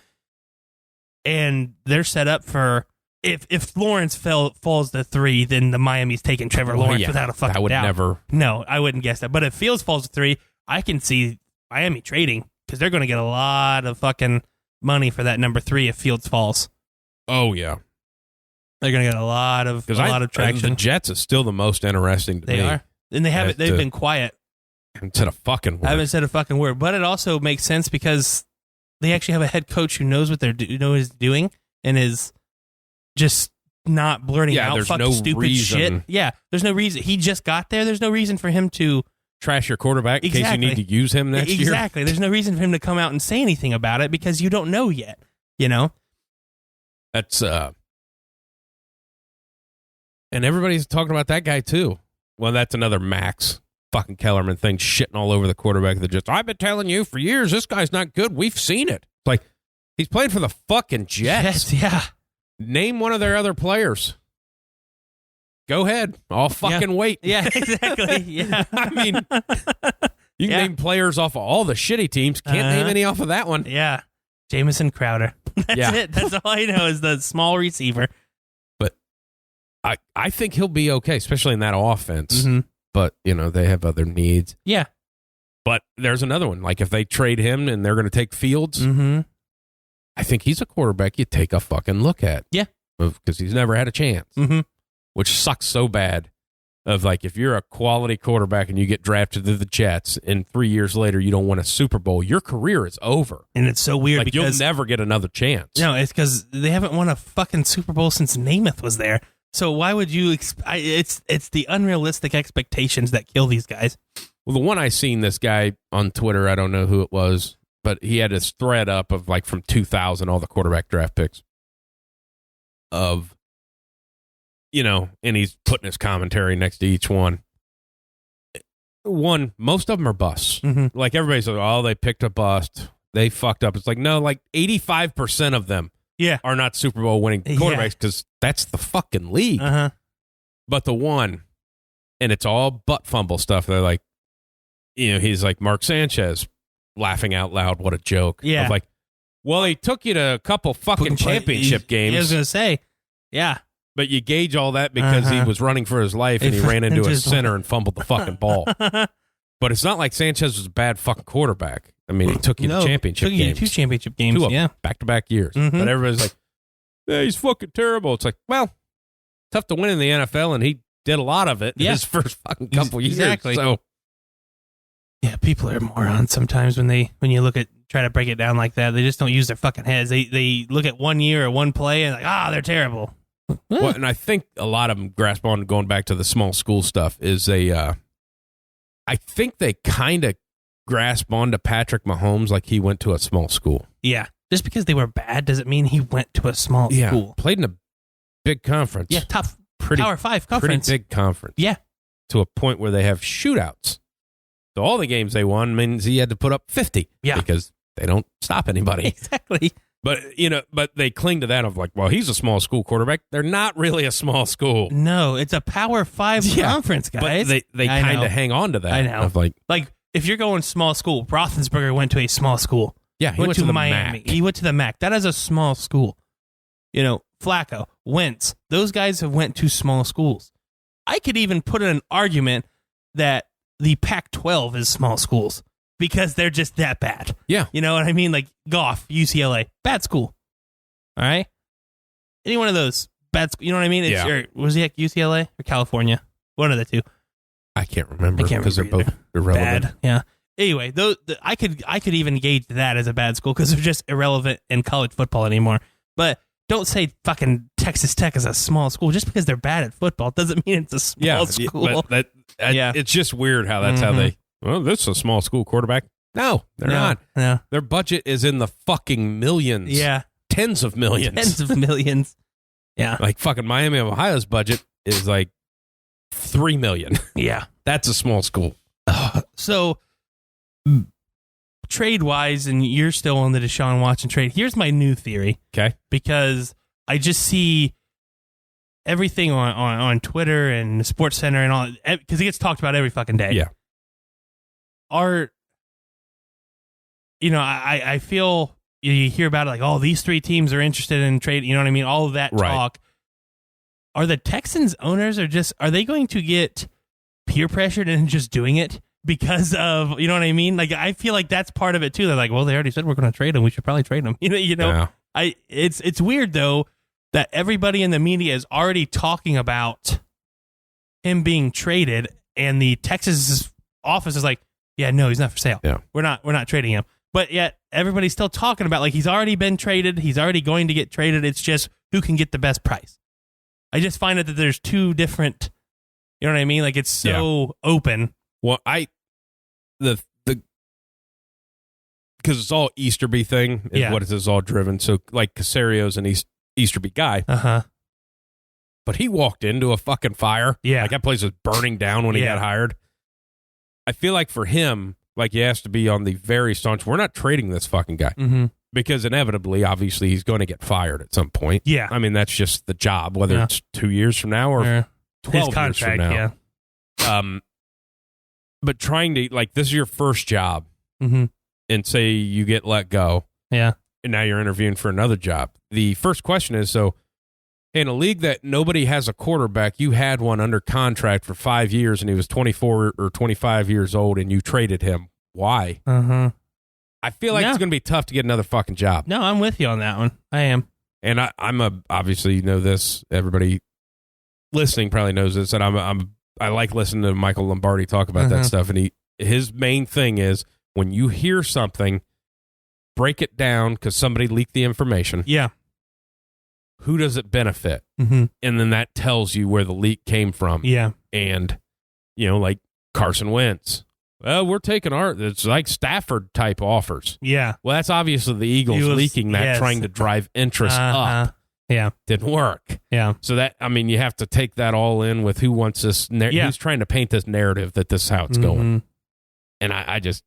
and they're set up for if Lawrence falls to 3, then the Miami's taking Trevor Lawrence without a fucking doubt. I would never. No, I wouldn't guess that. But if Fields falls to 3, I can see Miami trading because they're going to get a lot of fucking money for that number 3 if Fields falls. Oh yeah. They're going to get a lot of traction. The Jets is still the most interesting to me. They are. And they've been quiet. Haven't said a fucking word. I haven't said a fucking word. But it also makes sense because they actually have a head coach who knows what is doing and is just not blurting out fucking stupid shit. Yeah, there's no reason. He just got there. There's no reason for him to trash your quarterback in case you need to use him next year. Exactly. There's no reason for him to come out and say anything about it because you don't know yet, you know? That's and everybody's talking about that guy too. Well, that's another Max fucking Kellerman thing, shitting all over the quarterback of the Jets. I've been telling you for years, this guy's not good. We've seen it. Like, he's playing for the fucking Jets. Yeah. Name one of their other players. Go ahead. I'll fucking wait. Yeah, exactly. Yeah. I mean, you can name players off of all the shitty teams. Can't name any off of that one. Yeah. Jamison Crowder. That's it. That's all I know is the small receiver. But I think he'll be okay, especially in that offense. Mm-hmm. But, they have other needs. Yeah. But there's another one. Like, if they trade him and they're going to take Fields, I think he's a quarterback you take a fucking look at. Yeah. Because he's never had a chance. Mm-hmm. Which sucks so bad. Of, like, if you're a quality quarterback and you get drafted to the Jets and 3 years later you don't win a Super Bowl, your career is over. And it's so weird because you'll never get another chance. No, it's because they haven't won a fucking Super Bowl since Namath was there. So why would you? It's the unrealistic expectations that kill these guys. Well, the one I seen, this guy on Twitter, I don't know who it was, but he had this thread up of like from 2000, all the quarterback draft picks of, and he's putting his commentary next to each one. Most of them are busts. Mm-hmm. Like everybody's like, oh, they picked a bust. They fucked up. It's like, no, like 85% of them are not Super Bowl winning quarterbacks because that's the fucking league. Uh-huh. But the one, and it's all butt fumble stuff. They're like, he's like Mark Sanchez laughing out loud. What a joke. Yeah. Of like, well, he took you to a couple fucking championship games. I was going to say, yeah. But you gauge all that because he was running for his life and he ran into a center and fumbled the fucking ball. But it's not like Sanchez was a bad fucking quarterback. I mean, he took you to championship games. Took you to 2 championship games, back-to-back years. Mm-hmm. But everybody's like, he's fucking terrible. It's like, well, tough to win in the NFL, and he did a lot of it in his first fucking couple years. Exactly. So, yeah, people are morons sometimes when you try to break it down like that. They just don't use their fucking heads. They look at 1 year or one play and like, they're terrible. Well, and I think a lot of them grasp on, going back to the small school stuff, is I think they kind of grasp on to Patrick Mahomes like he went to a small school. Yeah. Just because they were bad doesn't mean he went to a small school. Played in a big conference. Yeah, Power 5 conference. Pretty big conference. Yeah. To a point where they have shootouts. So all the games they won means he had to put up 50. Yeah. Because they don't stop anybody. Exactly. But, but they cling to that of like, well, he's a small school quarterback. They're not really a small school. No, it's a Power 5 conference, guys. But they kind of hang on to that. I know. Of like if you're going small school, Roethlisberger went to a small school. Yeah, he went to the Miami. MAC. He went to the MAC. That is a small school. Flacco, Wentz, those guys have went to small schools. I could even put in an argument that the Pac-12 is small schools because they're just that bad. Yeah. You know what I mean? Like Goff, UCLA, bad school. All right? Any one of those, bad school. You know what I mean? Was he at UCLA or California? One of the two. I can't remember because they're both irrelevant. Bad. Yeah. Anyway, I could even gauge that as a bad school because they're just irrelevant in college football anymore. But don't say fucking Texas Tech is a small school. Just because they're bad at football doesn't mean it's a small school. But it's just weird how that's how they, this is a small school quarterback. No, they're not. No. Their budget is in the fucking millions. Yeah. Tens of millions. Tens of millions. Yeah. Like fucking Miami of Ohio's budget is like $3 million. Yeah. That's a small school. So, trade-wise, and you're still on the Deshaun Watson trade, here's my new theory. Okay. Because I just see everything on Twitter and Sports Center and all, because it gets talked about every fucking day. Yeah. I feel you hear about it like, oh, these three teams are interested in trade. You know what I mean? All of that talk. Are the Texans owners are they going to get peer pressured and just doing it because of, you know what I mean? Like, I feel like that's part of it too. They're like, well, they already said we're going to trade him. We should probably trade him. Yeah. It's weird though that everybody in the media is already talking about him being traded, and the Texas office is like, yeah, no, he's not for sale. Yeah. We're not trading him. But yet everybody's still talking about like he's already been traded. He's already going to get traded. It's just who can get the best price. I just find it that there's two different, you know what I mean? Like it's so open. Well, because it's all Easterby thing is what it is all driven. So like Casario's an Easterby guy. Uh-huh. But he walked into a fucking fire. Yeah. Like that place was burning down when he got hired. I feel like for him, like he has to be on the very staunch, we're not trading this fucking guy. Mm-hmm. Because inevitably, obviously, he's going to get fired at some point. Yeah. I mean, that's just the job, whether it's 2 years from now or 12 years from now. Yeah. But trying to, like, this is your first job, mm-hmm. and say you get let go. Yeah. And now you're interviewing for another job. The first question is, so in a league that nobody has a quarterback, you had one under contract for 5 years, and he was 24 or 25 years old, and you traded him. Why? Uh-huh. I feel like it's going to be tough to get another fucking job. No, I'm with you on that one. I am. And I'm obviously, you know this, everybody listening probably knows this, that I like listening to Michael Lombardi talk about that stuff. And his main thing is when you hear something, break it down because somebody leaked the information. Yeah. Who does it benefit? Mm-hmm. And then that tells you where the leak came from. Yeah. And, like Carson Wentz. Well, we're taking it's like Stafford type offers. Yeah. Well, that's obviously the Eagles leaking that, trying to drive interest up. Yeah. Didn't work. Yeah. So that, I mean, you have to take that all in with who wants this, who's trying to paint this narrative that this is how it's going. And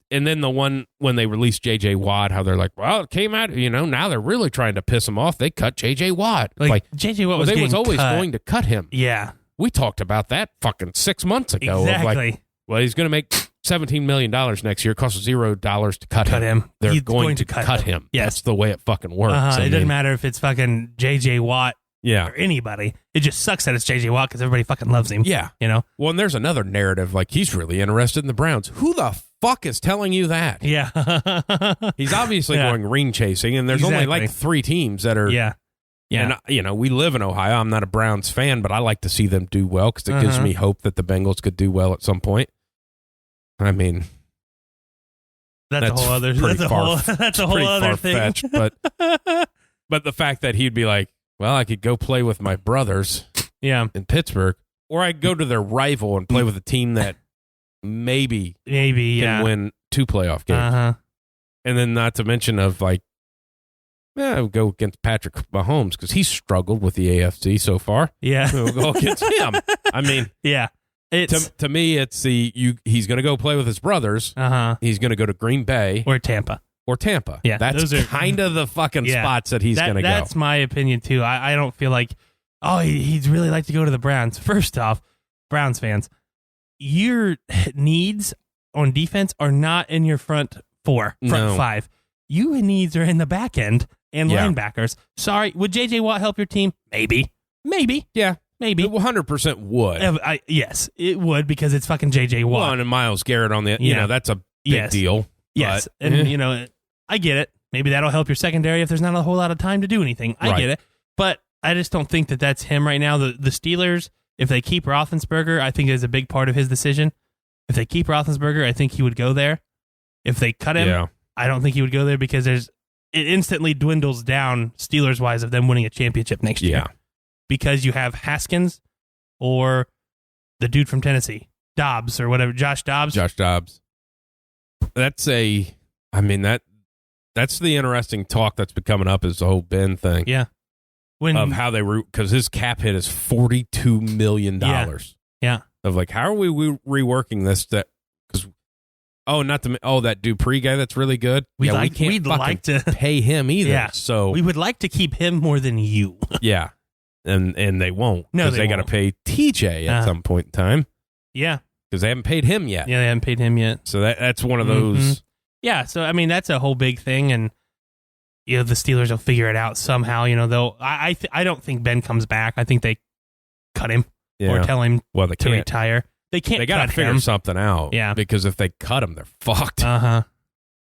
and then the one when they released J.J. Watt, how they're like, well, it came out, now they're really trying to piss him off. They cut J.J. Watt. Like J.J. Watt was always going to cut him. Yeah. We talked about that fucking 6 months ago. Exactly. Well, he's going to make $17 million next year. It costs $0 to cut him. They're going to cut him. Yes. That's the way it fucking works. It doesn't matter if it's fucking J.J. Watt or anybody. It just sucks that it's J.J. Watt because everybody fucking loves him. Yeah. Well, and there's another narrative, like he's really interested in the Browns. Who the fuck is telling you that? Yeah. He's obviously going ring chasing, and there's only like 3 teams that are. Yeah. Yeah. And, we live in Ohio. I'm not a Browns fan, but I like to see them do well because it gives me hope that the Bengals could do well at some point. I mean, that's a whole other thing. But the fact that he'd be like, well, I could go play with my brothers in Pittsburgh, or I could go to their rival and play with a team that maybe can win 2 playoff games. And then not to mention of like, I would go against Patrick Mahomes because he's struggled with the AFC so far. Yeah. We'll go against him. I mean, yeah. To me, it's he's going to go play with his brothers. He's going to go to Green Bay or Tampa. or Tampa. Yeah, that's kind of the fucking spots that he's going to go. That's my opinion, too. I don't feel like, he'd really like to go to the Browns. First off, Browns fans, your needs on defense are not in your front five. Your needs are in the back end and linebackers. Sorry, would J.J. Watt help your team? Maybe. Yeah. Maybe. It 100% would. Yes, it would because it's fucking J.J. Watt. Well, and Myles Garrett on the, that's a big deal. Yes, but, and, I get it. Maybe that'll help your secondary if there's not a whole lot of time to do anything. I get it. But I just don't think that that's him right now. The Steelers, if they keep Roethlisberger, I think is a big part of his decision. If they keep Roethlisberger, I think he would go there. If they cut him, I don't think he would go there because it instantly dwindles down Steelers-wise of them winning a championship next year. Because you have Haskins or the dude from Tennessee, Dobbs or whatever, Josh Dobbs. That's that's the interesting talk that's been coming up is the whole Ben thing. Yeah. Of how they because his cap hit is $42 million. Yeah. Of like, how are we reworking this? That because that Dupree guy that's really good. We can't like to pay him either. Yeah. So we would like to keep him more than you. Yeah. And they won't. No, because they got to pay TJ at some point in time. Yeah. Because they haven't paid him yet. Yeah, they haven't paid him yet. So that's one of those. Mm-hmm. Yeah, so that's a whole big thing, and the Steelers will figure it out somehow. They'll. I don't think Ben comes back. I think they cut him or tell him to retire. They can't. They got to figure something out. Yeah, because if they cut him, they're fucked.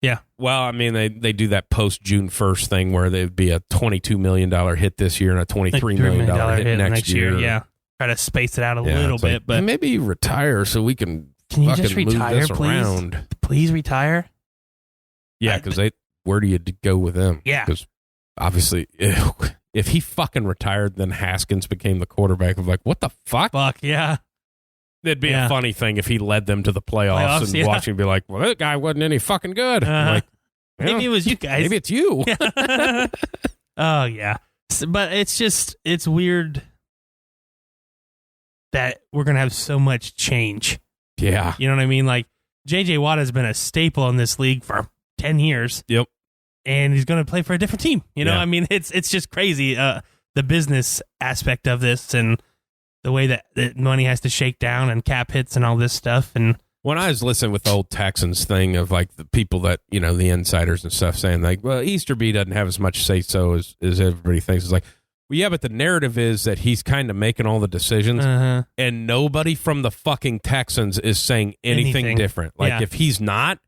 Yeah. Well, they do that post June 1st thing where there'd be a $22 million hit this year and a $23 million hit next year. Yeah, try to space it out a little bit, but maybe you retire so we can. Can you just retire, move this please? Around. Please retire. Yeah, because where do you go with him? Yeah. Because obviously, if he fucking retired, then Haskins became the quarterback of like, what the fuck? Yeah. It'd be a funny thing if he led them to the playoffs and watching be like, well, that guy wasn't any fucking good. Like, maybe it was you guys. Maybe it's you. Oh, yeah. But it's weird that we're going to have so much change. Yeah. You know what I mean? Like, J.J. Watt has been a staple in this league for 10 years. Yep. And he's going to play for a different team. It's just crazy. The business aspect of this and the way that money has to shake down and cap hits and all this stuff. And when I was listening with the old Texans thing of like the people that, the insiders and stuff saying like, well, Easterby doesn't have as much say so as everybody thinks. It's like, well, yeah, but the narrative is that he's kind of making all the decisions and nobody from the fucking Texans is saying anything different. Like if he's not,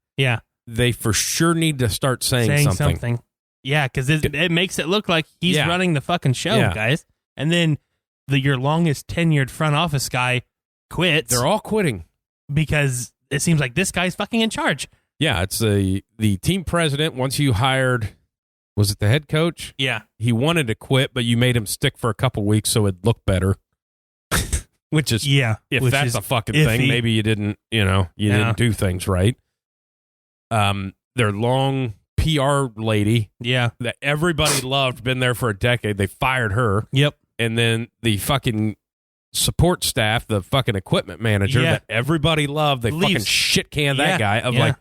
they for sure need to start saying something. Yeah, because it makes it look like he's running the fucking show, guys. And then your longest tenured front office guy quits. They're all quitting. Because it seems like this guy's fucking in charge. Yeah, it's the team president. Once you hired, was it the head coach? Yeah. He wanted to quit, but you made him stick for a couple weeks so it'd look better. Which is, if that's a fucking thing, maybe you didn't, didn't do things right. Their long PR lady, that everybody loved, been there for a decade. They fired her. Yep. And then the fucking support staff, the fucking equipment manager that everybody loved, they fucking shit canned that guy of like,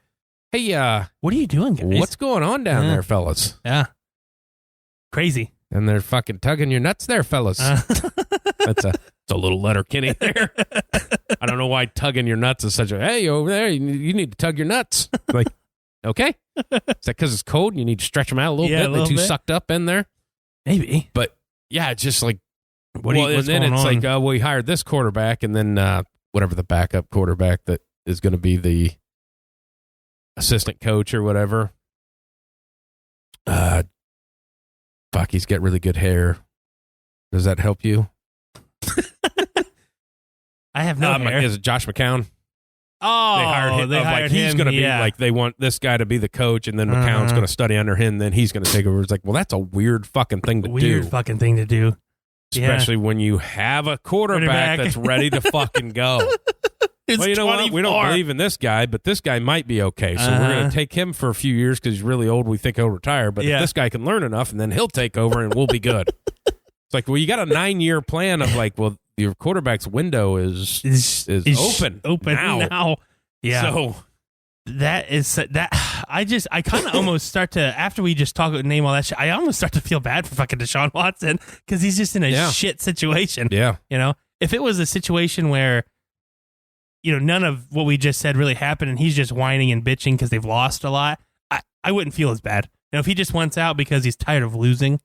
hey, what are you doing, guys? What's going on down there, fellas? Yeah. Crazy. And they're fucking tugging your nuts there, fellas. That's a little letter Kenny there. I don't know why tugging your nuts is such a, hey, over there, you need to tug your nuts. Like, okay. Is that because it's cold and you need to stretch them out a little bit? They're too sucked up in there? Maybe. But, yeah, it's just like, what's then going it's on? like, we hired this quarterback, and then whatever the backup quarterback that is going to be the assistant coach or whatever. He's got really good hair. Does that help you? I have no hair. Is it Josh McCown? Oh, they hired him. He's going to be like, they want this guy to be the coach, and then McCown's going to study under him, and then he's going to take over. It's like, well, that's a weird fucking thing to do. Weird fucking thing to do. Especially when you have a quarterback that's ready to fucking go. Well, you know what? We don't believe in this guy, but this guy might be okay. So we're going to take him for a few years because he's really old. We think he'll retire. But if this guy can learn enough, and then he'll take over and we'll be good. It's like, well, you got a 9-year plan of like, well, your quarterback's window is open now. Yeah. So That is that I kind of almost start to, after we just name all that shit, I almost start to feel bad for fucking Deshaun Watson because he's just in a shit situation. Yeah. You know, if it was a situation where, you know, none of what we just said really happened and he's just whining and bitching because they've lost a lot, I wouldn't feel as bad. Now, if he just wants out because he's tired of losing,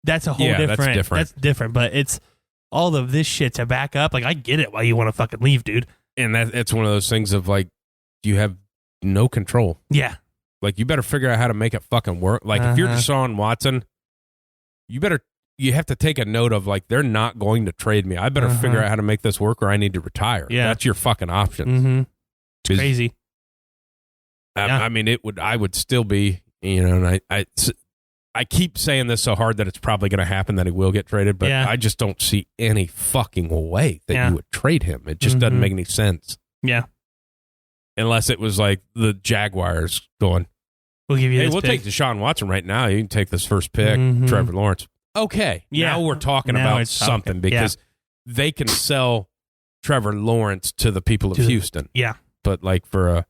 that's a whole different. That's different. But it's all of this shit to back up. Like, I get it why you want to fucking leave, dude. And it's one of those things of like, you have no control. Yeah. Like, you better figure out how to make it fucking work. Like, if you're Deshaun Watson, you have to take a note of, like, they're not going to trade me. I better figure out how to make this work or I need to retire. Yeah. That's your fucking options. Mm-hmm. It's crazy. I mean, I would still be, you know, and I keep saying this so hard that it's probably going to happen that he will get traded, but I just don't see any fucking way that you would trade him. It just doesn't make any sense. Yeah. Unless it was like the Jaguars going, we'll give you hey, this we'll pick. take Deshaun Watson right now. You can take this first pick, Trevor Lawrence. Okay. Yeah. Now we're talking about something because they can sell Trevor Lawrence to the people of Houston. Yeah. But like for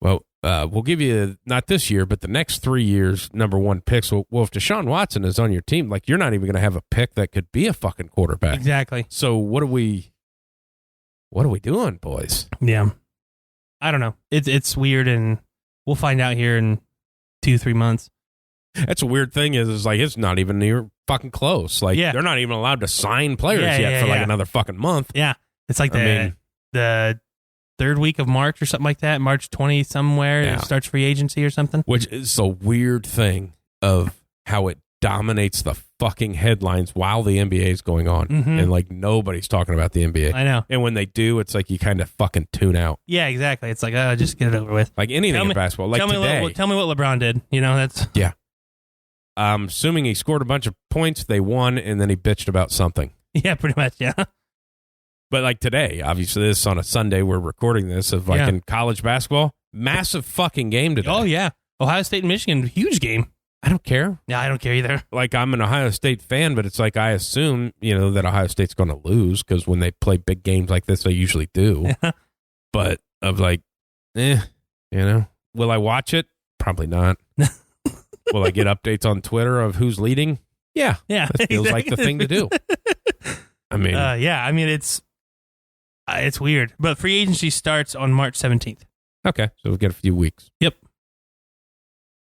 we'll give you not this year, but the next 3 years, number one picks. Well, if Deshaun Watson is on your team, like, you're not even going to have a pick that could be a fucking quarterback. Exactly. So what are we doing, boys? Yeah. I don't know. It's weird, and we'll find out here in 2-3 months. That's a weird thing is like, it's not even near fucking close. Like, they're not even allowed to sign players yet for like another fucking month. Yeah. It's like the third week of March or something like that, March 20 somewhere. It starts free agency or something. Which is a weird thing of how it dominates the fucking headlines while the NBA is going on. And like, nobody's talking about the NBA. I know. And when they do, it's like you kind of fucking tune out. Yeah, exactly. It's like, just get it over with. Like anything in basketball. Like today. Tell me what LeBron did. You know, that's... Yeah. I'm assuming he scored a bunch of points, they won, and then he bitched about something. Yeah, pretty much, yeah. But like today, obviously this is on a Sunday, we're recording this, of like in college basketball, massive fucking game today. Oh, yeah. Ohio State and Michigan, huge game. I don't care. Yeah, I don't care either. Like, I'm an Ohio State fan, but it's like I assume, you know, that Ohio State's going to lose because when they play big games like this, they usually do. But of like, you know, will I watch it? Probably not. Will I get updates on Twitter of who's leading? Yeah. Yeah. That feels like the thing to do. I mean, I mean, it's weird, but free agency starts on March 17th. Okay. So we'll get a few weeks. Yep.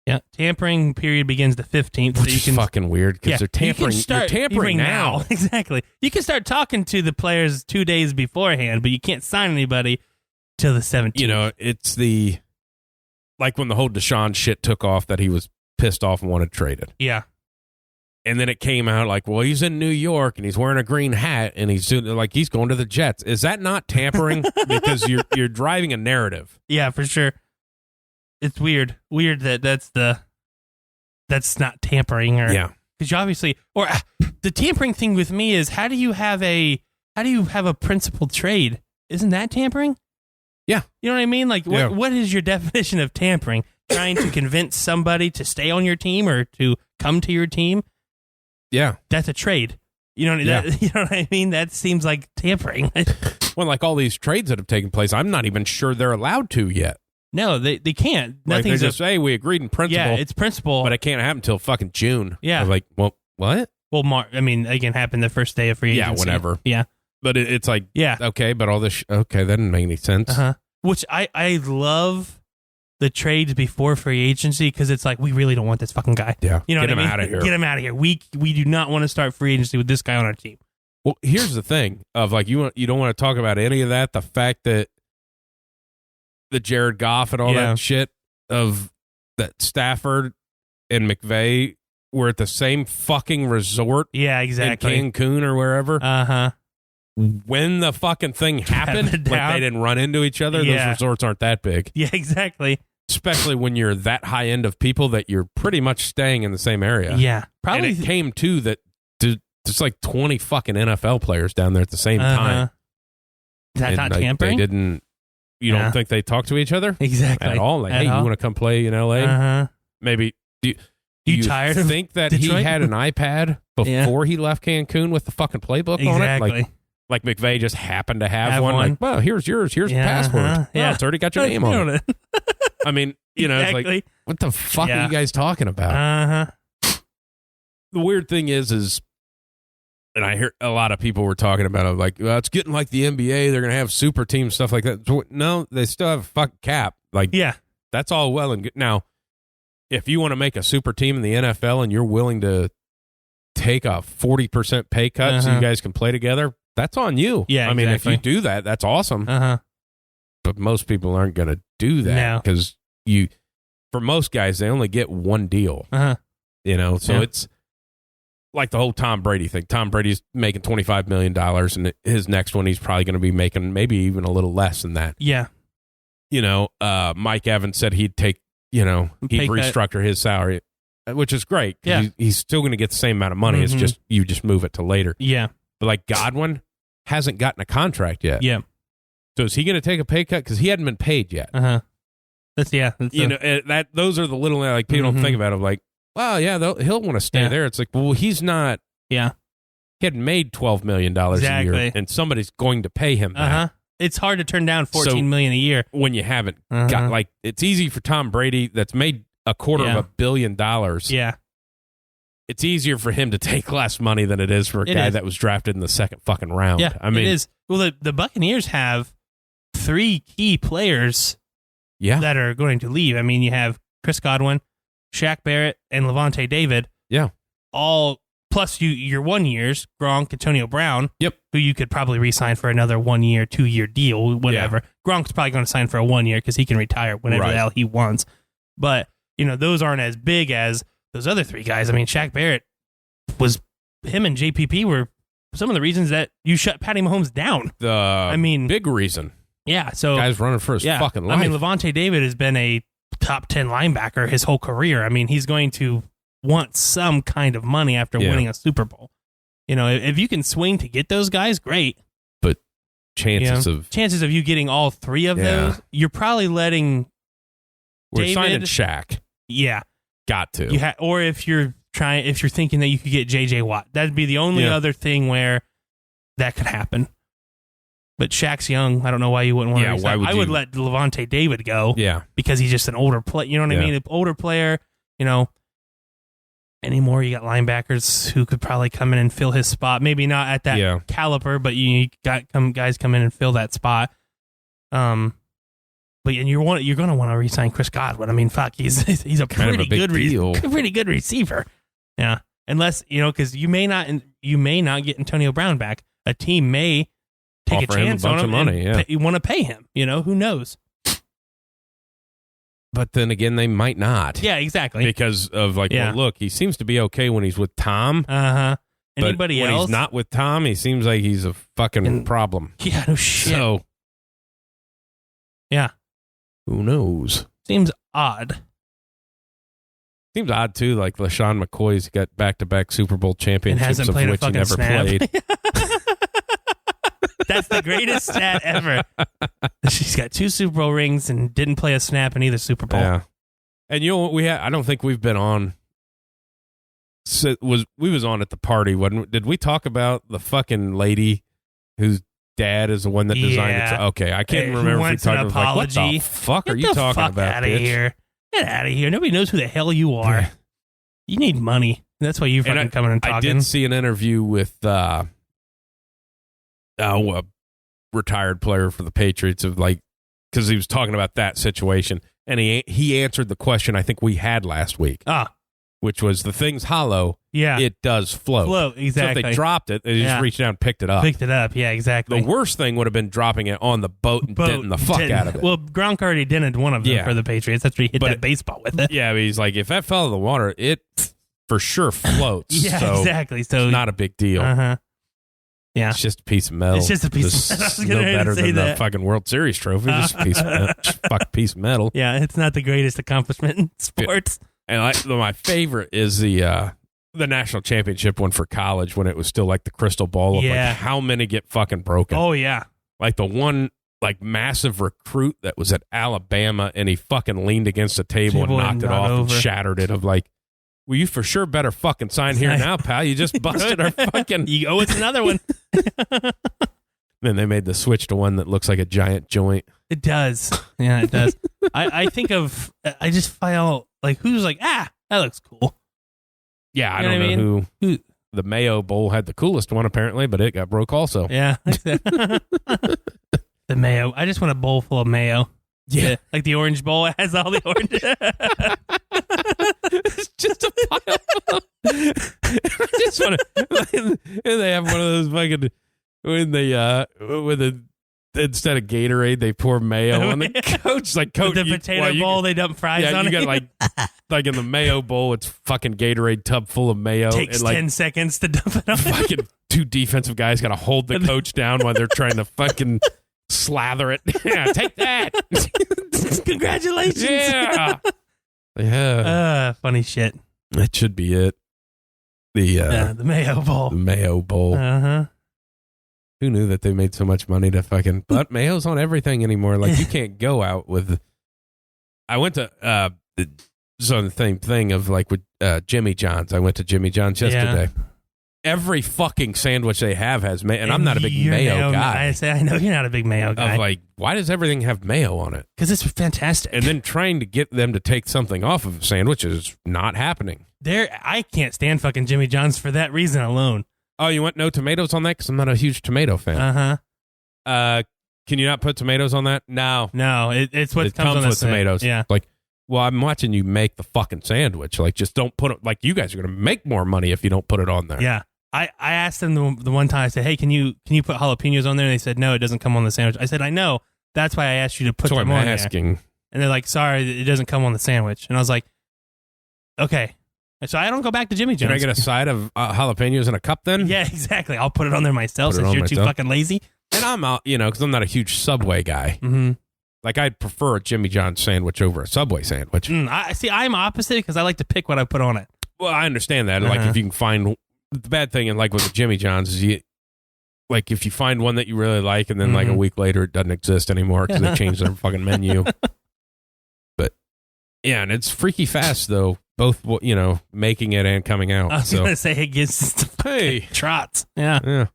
Yeah. Tampering period begins the 15th. Which is fucking weird because they're tampering. You're tampering now. Exactly. You can start talking to the players 2 days beforehand, but you can't sign anybody till the 17th. You know, it's like when the whole Deshaun shit took off that he was pissed off and wanted traded. Yeah. And then it came out like, well, he's in New York and he's wearing a green hat and he's going to the Jets. Is that not tampering? Because you're driving a narrative. Yeah, for sure. It's weird. Weird that's not tampering, or because you obviously, or the tampering thing with me is how do you have a principled trade? Isn't that tampering? Yeah. You know what I mean? Like, what is your definition of tampering? Trying to convince somebody to stay on your team or to come to your team? Yeah. That's a trade. You know what I mean? That seems like tampering. Well, like all these trades that have taken place, I'm not even sure they're allowed to yet. No, they can't. Like they just say, we agreed in principle. Yeah, it's principle. But it can't happen until fucking June. Yeah. Like, well, what? Well, I mean, it can happen the first day of free agency. Yeah, whatever. Yeah. But it's like, okay, but all this, okay, that didn't make any sense. Which I love the trades before free agency because it's like, we really don't want this fucking guy. Yeah. You know Get what I mean? him out of here. Get him out of here. We do not want to start free agency with this guy on our team. Well, here's the thing of like, you don't want to talk about any of that. The fact that the Jared Goff and all that shit of that Stafford and McVay were at the same fucking resort. Yeah, exactly. In Cancun or wherever. Uh-huh. When the fucking thing happened, like they didn't run into each other. Those resorts aren't that big. Yeah, exactly. Especially when you're that high end of people that you're pretty much staying in the same area. Yeah. Probably. And it came to that there's like 20 fucking NFL players down there at the same time. Is that not tampering? They didn't. You don't think they talk to each other? Exactly. At all? Like, hey, you want to come play in LA? Maybe. Do you tired of think that Detroit? he had an iPad before he left Cancun with the fucking playbook on it? Like, Like McVay just happened to have one. Like, well, here's yours. Here's the password. Yeah. Oh, it's already got your name on it. I mean, exactly. It's like, what the fuck are you guys talking about? The weird thing is, and I hear a lot of people were talking about it, like, well, it's getting like the NBA. They're going to have super teams, stuff like that. No, they still have a fucking cap. Like, that's all well and good. Now, if you want to make a super team in the NFL and you're willing to take a 40% pay cut so you guys can play together, that's on you. Yeah, I mean, exactly. if you do that, that's awesome. But most people aren't going to do that because for most guys, they only get one deal. So it's like the whole Tom Brady thing. Tom Brady's making $25 million, and his next one, he's probably going to be making maybe even a little less than that. Yeah. Mike Evans said he'd take, he'd restructure his salary, which is great. Yeah. He's still going to get the same amount of money. It's just, you just move it to later. Yeah. But like Godwin hasn't gotten a contract yet. Yeah. So is he going to take a pay cut? Because he hadn't been paid yet. Those are the little, like, people don't think about it. Like, well, yeah, he'll want to stay there. It's like, well, he's not. Yeah. He hadn't made $12 million a year, and somebody's going to pay him that. It's hard to turn down $14 million a year when you haven't got, like, it's easy for Tom Brady that's made $250 million. Yeah. It's easier for him to take less money than it is for a guy that was drafted in the second fucking round. Yeah, I mean, it is. Well, the Buccaneers have 3 key players that are going to leave. I mean, you have Chris Godwin, Shaq Barrett, and Levante David. Yeah. All plus your 1 years, Gronk, Antonio Brown. Yep. Who you could probably re-sign for another 1 year, 2 year deal, whatever. Yeah. Gronk's probably going to sign for a 1 year because he can retire whenever the hell he wants. But, those aren't as big as those other 3 guys. I mean, Shaq Barrett him and JPP were some of the reasons that you shut Patty Mahomes down. Big reason. Yeah. So guy's running for his fucking life. I mean, Levante David has been a top 10 linebacker his whole career. I mean, he's going to want some kind of money after winning a Super Bowl. If you can swing to get those guys, great. But chances of you getting all 3 of those, you're probably letting We're signing Shaq. Yeah. Got to. Or if you're thinking that you could get JJ Watt, that'd be the only other thing where that could happen. But Shaq's young. I don't know why you wouldn't want to. Why would I would let Levante David go. Yeah. Because he's just an older player. You know what I mean? An older player, anymore. You got linebackers who could probably come in and fill his spot. Maybe not at that caliber, but you got guys come in and fill that spot. But you're going to want to re-sign Chris Godwin. I mean, fuck, he's a pretty good receiver. Yeah, unless because you may not get Antonio Brown back. A team may take offer a chance him a bunch on him. Of money, you want to pay him. Who knows? But then again, they might not. Yeah, exactly. Because of well, look, he seems to be okay when he's with Tom. Anybody else? When he's not with Tom, he seems like he's a fucking problem. Yeah, no shit. So, yeah. Who knows? Seems odd. Seems odd too. Like LaShawn McCoy's got back-to-back Super Bowl championships, of which he never played. That's the greatest stat ever. She's got 2 Super Bowl rings and didn't play a snap in either Super Bowl. Yeah, and I don't think we've been on. We was on at the party. Did we talk about the fucking lady whose dad is the one that designed it? Okay, I can't remember if we talked about what the fuck are you talking about? Get out of here! Get out of here! Nobody knows who the hell you are. Yeah. You need money. That's why you fucking coming and talking. I did see an interview with a retired player for the Patriots because he was talking about that situation, and he answered the question I think we had last week. Which was the thing's hollow. Yeah. It does float. Exactly. So if they dropped it, they just reached down and picked it up. Yeah, exactly. The worst thing would have been dropping it on the boat and denting the fuck out of it. Well, Gronk already dented one of them for the Patriots. That's where he hit that baseball with it. Yeah, but he's like, if that fell in the water, it for sure floats. Exactly. So it's not a big deal. Yeah. It's just a piece of metal. It's just a piece of metal. It's no better than the fucking World Series trophy. Just a piece of metal. Just a fucking piece of metal. Yeah, it's not the greatest accomplishment in sports. And my favorite is the national championship one for college when it was still like the crystal ball of like how many get fucking broken. Oh, yeah. Like the one massive recruit that was at Alabama and he fucking leaned against a table and knocked it off and shattered it. Of like, well, you for sure better fucking sign here now, pal. You just busted our fucking... Oh, it's another one. Then they made the switch to one that looks like a giant joint. It does. Yeah, it does. I just find out, like, who's like, that looks cool. Yeah, I don't know who. The Mayo Bowl had the coolest one, apparently, but it got broke also. Yeah. The mayo. I just want a bowl full of mayo. Yeah. Like the orange bowl. It has all the orange. It's just a pile. I just want to. And they have one of those fucking. Instead of Gatorade, they pour mayo on the coach. Like, coach, the potato bowl, they dump fries on it. You got like in the Mayo Bowl, it's fucking Gatorade tub full of mayo. Takes 10 seconds to dump it on. Fucking two defensive guys got to hold the coach down while they're trying to fucking slather it. Yeah, take that. Congratulations. Yeah. Funny shit. That should be it. The Mayo Bowl. The Mayo Bowl. Uh-huh. Who knew that they made so much money to fucking... But mayo's on everything anymore. Like, you can't go out with... I went to... so the same thing of, like, with Jimmy John's. I went to Jimmy John's yesterday. Yeah. Every fucking sandwich they have has mayo. And I'm not a big mayo guy. I know you're not a big mayo guy. Of like, why does everything have mayo on it? Because it's fantastic. And then trying to get them to take something off of a sandwich is not happening. I can't stand fucking Jimmy John's for that reason alone. Oh, you want no tomatoes on that? Because I'm not a huge tomato fan. Uh-huh. Can you not put tomatoes on that? No. It's what comes with tomatoes. Yeah. Like, well, I'm watching you make the fucking sandwich. Like, just don't put it... Like, you guys are going to make more money if you don't put it on there. Yeah. I asked them the one time, I said, hey, can you put jalapenos on there? And they said, no, it doesn't come on the sandwich. I said, I know. That's why I asked you to put them on there. And they're like, sorry, it doesn't come on the sandwich. And I was like, okay. So I don't go back to Jimmy John's. Can I get a side of jalapenos in a cup then? Yeah, exactly. I'll put it on there myself since you're too fucking lazy. And I'm out, because I'm not a huge Subway guy. Mm-hmm. Like, I'd prefer a Jimmy John's sandwich over a Subway sandwich. I'm opposite because I like to pick what I put on it. Well, I understand that. Like, if you can find... The bad thing, and like with the Jimmy John's, is if you find one that you really like, and then like a week later it doesn't exist anymore because they changed their fucking menu. But yeah, and it's freaky fast though, both making it and coming out. I was gonna say it gives trots. Yeah.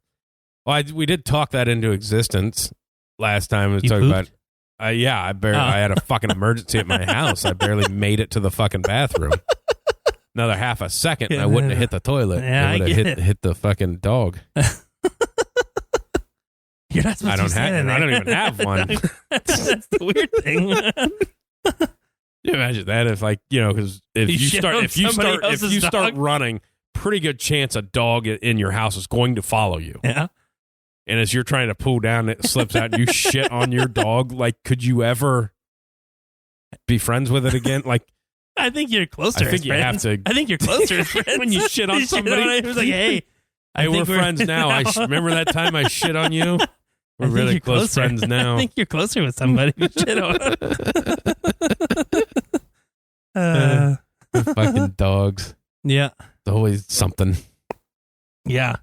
Well, we did talk that into existence last time. We were talking about. I had a fucking emergency at my house. I barely made it to the fucking bathroom. Another half a second, and I wouldn't have hit the toilet. Yeah, I would have hit the fucking dog. You're not supposed to I don't even have one. That's the weird thing. You imagine that if because if you start running, pretty good chance a dog in your house is going to follow you. Yeah. And as you're trying to pull down, it slips out and you shit on your dog. Like, could you ever be friends with it again? Like, I think you're closer. I think you have to. I think you're closer as friends. When you shit on somebody. It was like, hey, we're friends now. Remember that time I shit on you? We're really close friends now. I think you're closer with somebody who shit on. Fucking dogs. Yeah. It's always something. Yeah.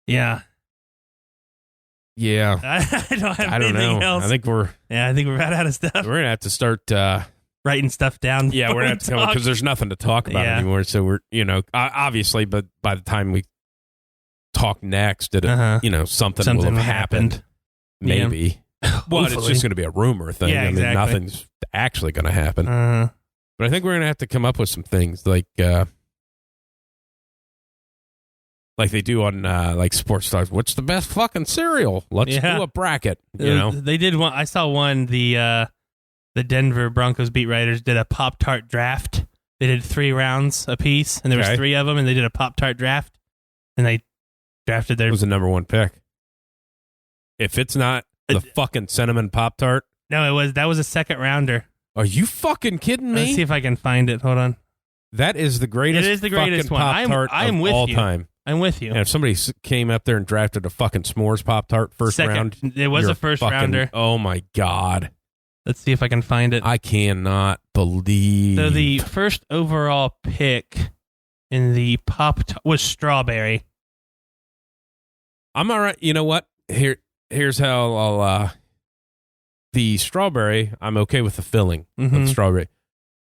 Yeah. I don't have anything else. I think we're about out of stuff. We're gonna have to start writing stuff down. Yeah, we're gonna have to come because there's nothing to talk about anymore. So we're obviously, but by the time we talk next, something will have happened. Maybe. Yeah. Well, it's just gonna be a rumor thing. Yeah, exactly. Nothing's actually gonna happen. But I think we're gonna have to come up with some things like they do on like Sports Stars. What's the best fucking cereal? Let's do a bracket. They did one. I saw one. The Denver Broncos beat writers did a Pop Tart Draft. They did 3 rounds apiece, and there was 3 of them, and they did a Pop Tart Draft, and they drafted their. It was the number 1 pick. If it's not the fucking cinnamon Pop Tart, no, that was a second rounder. Are you fucking kidding me? Let's see if I can find it. Hold on. That is the greatest. It is the greatest one. I'm with all you. Time. I'm with you. And if somebody came up there and drafted a fucking s'mores Pop-Tart first round. It was a first rounder. Oh, my God. Let's see if I can find it. I cannot believe. So the first overall pick in the Pop-Tart was strawberry. I'm all right. You know what? Here's how I'll... the strawberry, I'm okay with the filling of strawberry.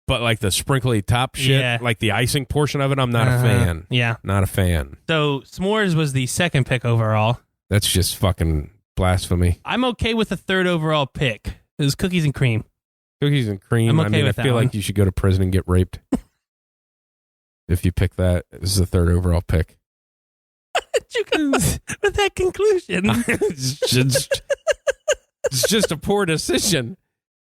But like the sprinkly top shit, like the icing portion of it, I'm not a fan. Yeah. Not a fan. So s'mores was the second pick overall. That's just fucking blasphemy. I'm okay with the 3rd overall pick. It was cookies and cream. Cookies and cream. I'm okay with I feel like you should go to prison and get raped. If you pick that, this is the 3rd overall pick. How'd you go with that conclusion? It's just a poor decision.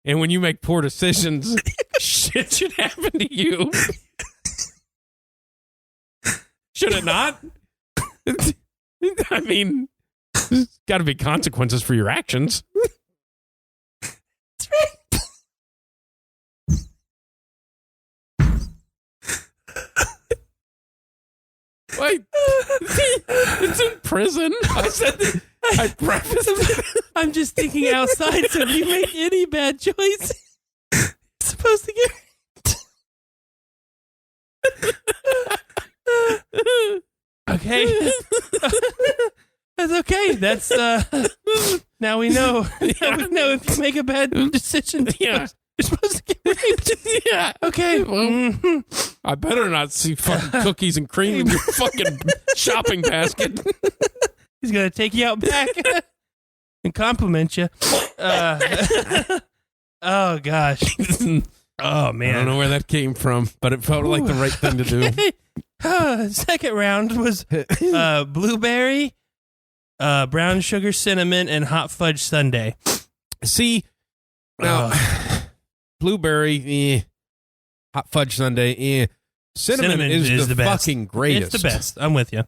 And when you make poor decisions, shit should happen to you. Should it not? I mean, there's got to be consequences for your actions. That's right. Wait, it's in prison. I said that. I prefaced it. I'm just thinking outside, so if you make any bad choice, you're supposed to get... Okay. That's okay. That's, now we know. Now we know if you make a bad decision, you're supposed to get raped. Yeah. Okay. Well, I better not see fucking cookies and cream in your fucking shopping basket. He's going to take you out back and compliment you. Oh, gosh. Oh, man. I don't know where that came from, but it felt like the right thing to do. Second round was blueberry, brown sugar cinnamon, and hot fudge sundae. See, now, blueberry, hot fudge sundae, cinnamon is the fucking greatest. It's the best. I'm with you.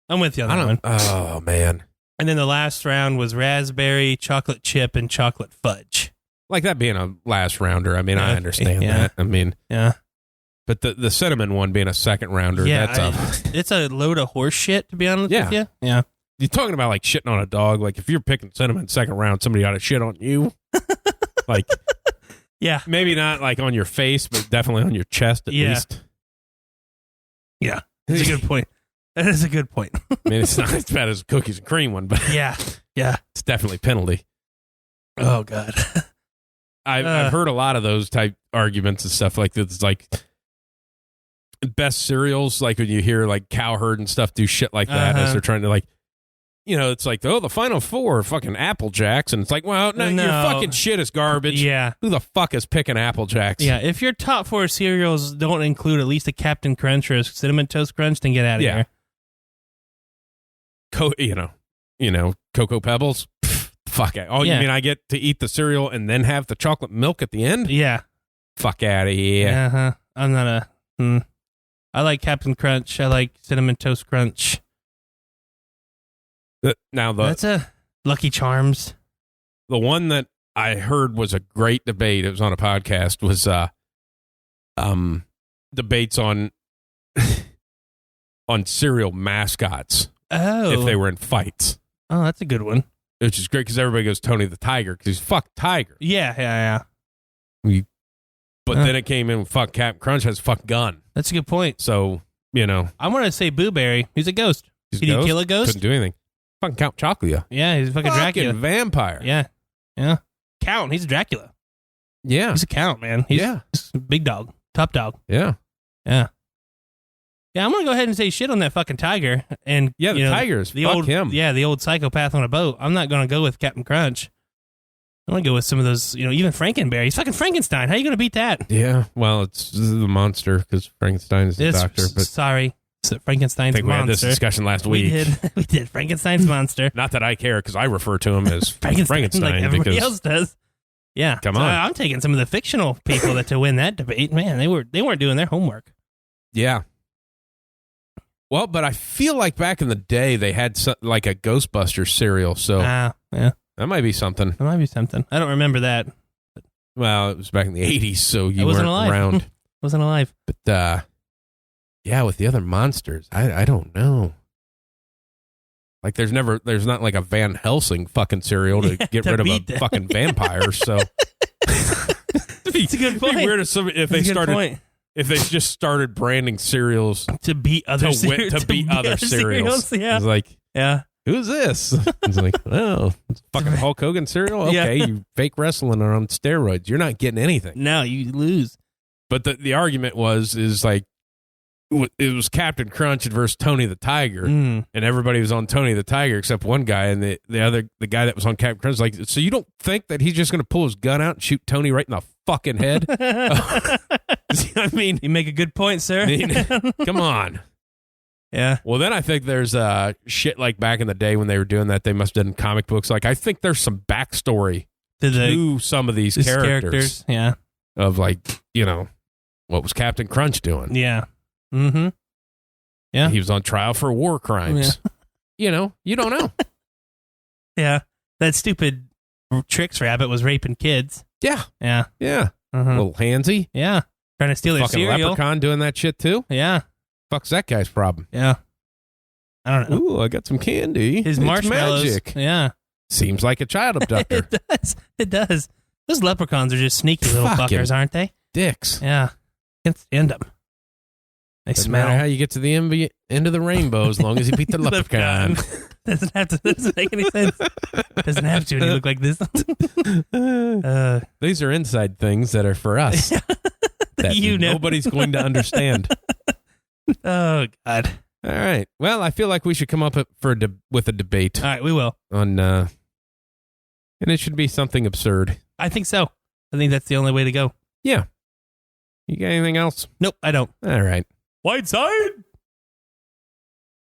I'm with you on that one. Oh, man. And then the last round was raspberry, chocolate chip, and chocolate fudge. Like that being a last rounder. I mean, I understand that. I mean, yeah. But the cinnamon one being a second rounder, it's a load of horse shit, to be honest with you. Yeah. You're talking about like shitting on a dog. Like if you're picking cinnamon second round, somebody ought to shit on you. Like, yeah. Maybe not like on your face, but definitely on your chest at least. Yeah. That's a good point. That is a good point. I mean, it's not as bad as a cookies and cream one, but yeah. It's definitely penalty. Oh, God. I've heard a lot of those type arguments and stuff like this. It's like best cereals, like when you hear like Cowherd and stuff do shit like that as they're trying to like, it's like, the final four are fucking Apple Jacks. And it's like, well, no, your fucking shit is garbage. Yeah. Who the fuck is picking Apple Jacks? Yeah. If your top 4 cereals don't include at least a Captain Crunch or a Cinnamon Toast Crunch, then get out of here. Cocoa Pebbles. Pfft, fuck it. Oh, you mean I get to eat the cereal and then have the chocolate milk at the end? Yeah. Fuck out of here. I'm not I like Captain Crunch. I like Cinnamon Toast Crunch. That's a Lucky Charms. The one that I heard was a great debate. It was on a podcast. Was debates on cereal mascots. Oh, if they were in fights. Oh, that's a good one. Which is great because everybody goes Tony the Tiger because he's fuck Tiger. Yeah. But then it came in with fuck Captain Crunch has fuck gun. That's a good point. So I want to say Blueberry. He's a ghost. Did he kill a ghost? Couldn't do anything. Fucking Count Chocula. Yeah, he's a fucking Dracula. Vampire. Yeah. Count. He's a Dracula. Yeah. He's a count, man. He's a big dog. Top dog. Yeah. Yeah, I'm going to go ahead and say shit on that fucking tiger. And the tigers. Fuck him. Yeah, the old psychopath on a boat. I'm not going to go with Captain Crunch. I'm going to go with some of those, even Frankenberry. He's fucking Frankenstein. How are you going to beat that? Yeah, well, it's the monster because Frankenstein is the doctor. But sorry. Frankenstein's monster. I think we had this discussion last week. We did. Frankenstein's monster. Not that I care because I refer to him as Frankenstein like everybody else does. Yeah. Come on. I'm taking some of the fictional people to win that debate. Man, they weren't doing their homework. Yeah. Well, but I feel like back in the day they had like a Ghostbusters cereal, so yeah, that might be something. That might be something. I don't remember that. Well, it was back in the 80s, so you wasn't weren't alive. around. Wasn't alive. But yeah, with the other monsters, I don't know. Like there's not like a Van Helsing fucking cereal to get rid of a fucking vampire. So it's a good point. It'd be weird if they just started branding cereals to beat other cereals. Yeah. It's like, yeah, who's this? It's like, oh, it's fucking Hulk Hogan cereal. Okay, you fake wrestling are on steroids. You're not getting anything. No, you lose. But the argument is like, it was Captain Crunch versus Tony the Tiger, Mm. and everybody was on Tony the Tiger except one guy, and the guy that was on Captain Crunch was like, so you don't think that he's just going to pull his gun out and shoot Tony right in the fucking head? I mean, you make a good point, sir. I mean, come on. Yeah. Well, then I think there's shit like back in the day when they were doing that, they must have done comic books. Like, I think there's some backstory to some of these characters. Yeah. Of like, what was Captain Crunch doing? Yeah. Mm-hmm. Yeah. He was on trial for war crimes. Yeah. You don't know. Yeah. That stupid Trix rabbit was raping kids. Yeah. Yeah. Yeah. Uh-huh. Little handsy. Yeah. Trying to steal their fucking cereal. Leprechaun doing that shit too? Yeah. Fuck's that guy's problem? Yeah. I don't know. Ooh, I got some candy. His it's marshmallows. magic. Yeah. Seems like a child abductor. It does. It does. Those leprechauns are just sneaky little Fucking fuckers, aren't they? Dicks. Yeah. Can't stand them. They Doesn't smell. matter how you get to the end of the rainbow as long as you beat the leprechaun. Doesn't make any sense. Doesn't have to when you look like this. These are inside things that are for us. That nobody's going to understand. Oh, God. All right. Well, I feel like we should come up with a debate. All right, we will. And it should be something absurd. I think so. I think that's the only way to go. Yeah. You got anything else? Nope, I don't. All right. Wideside.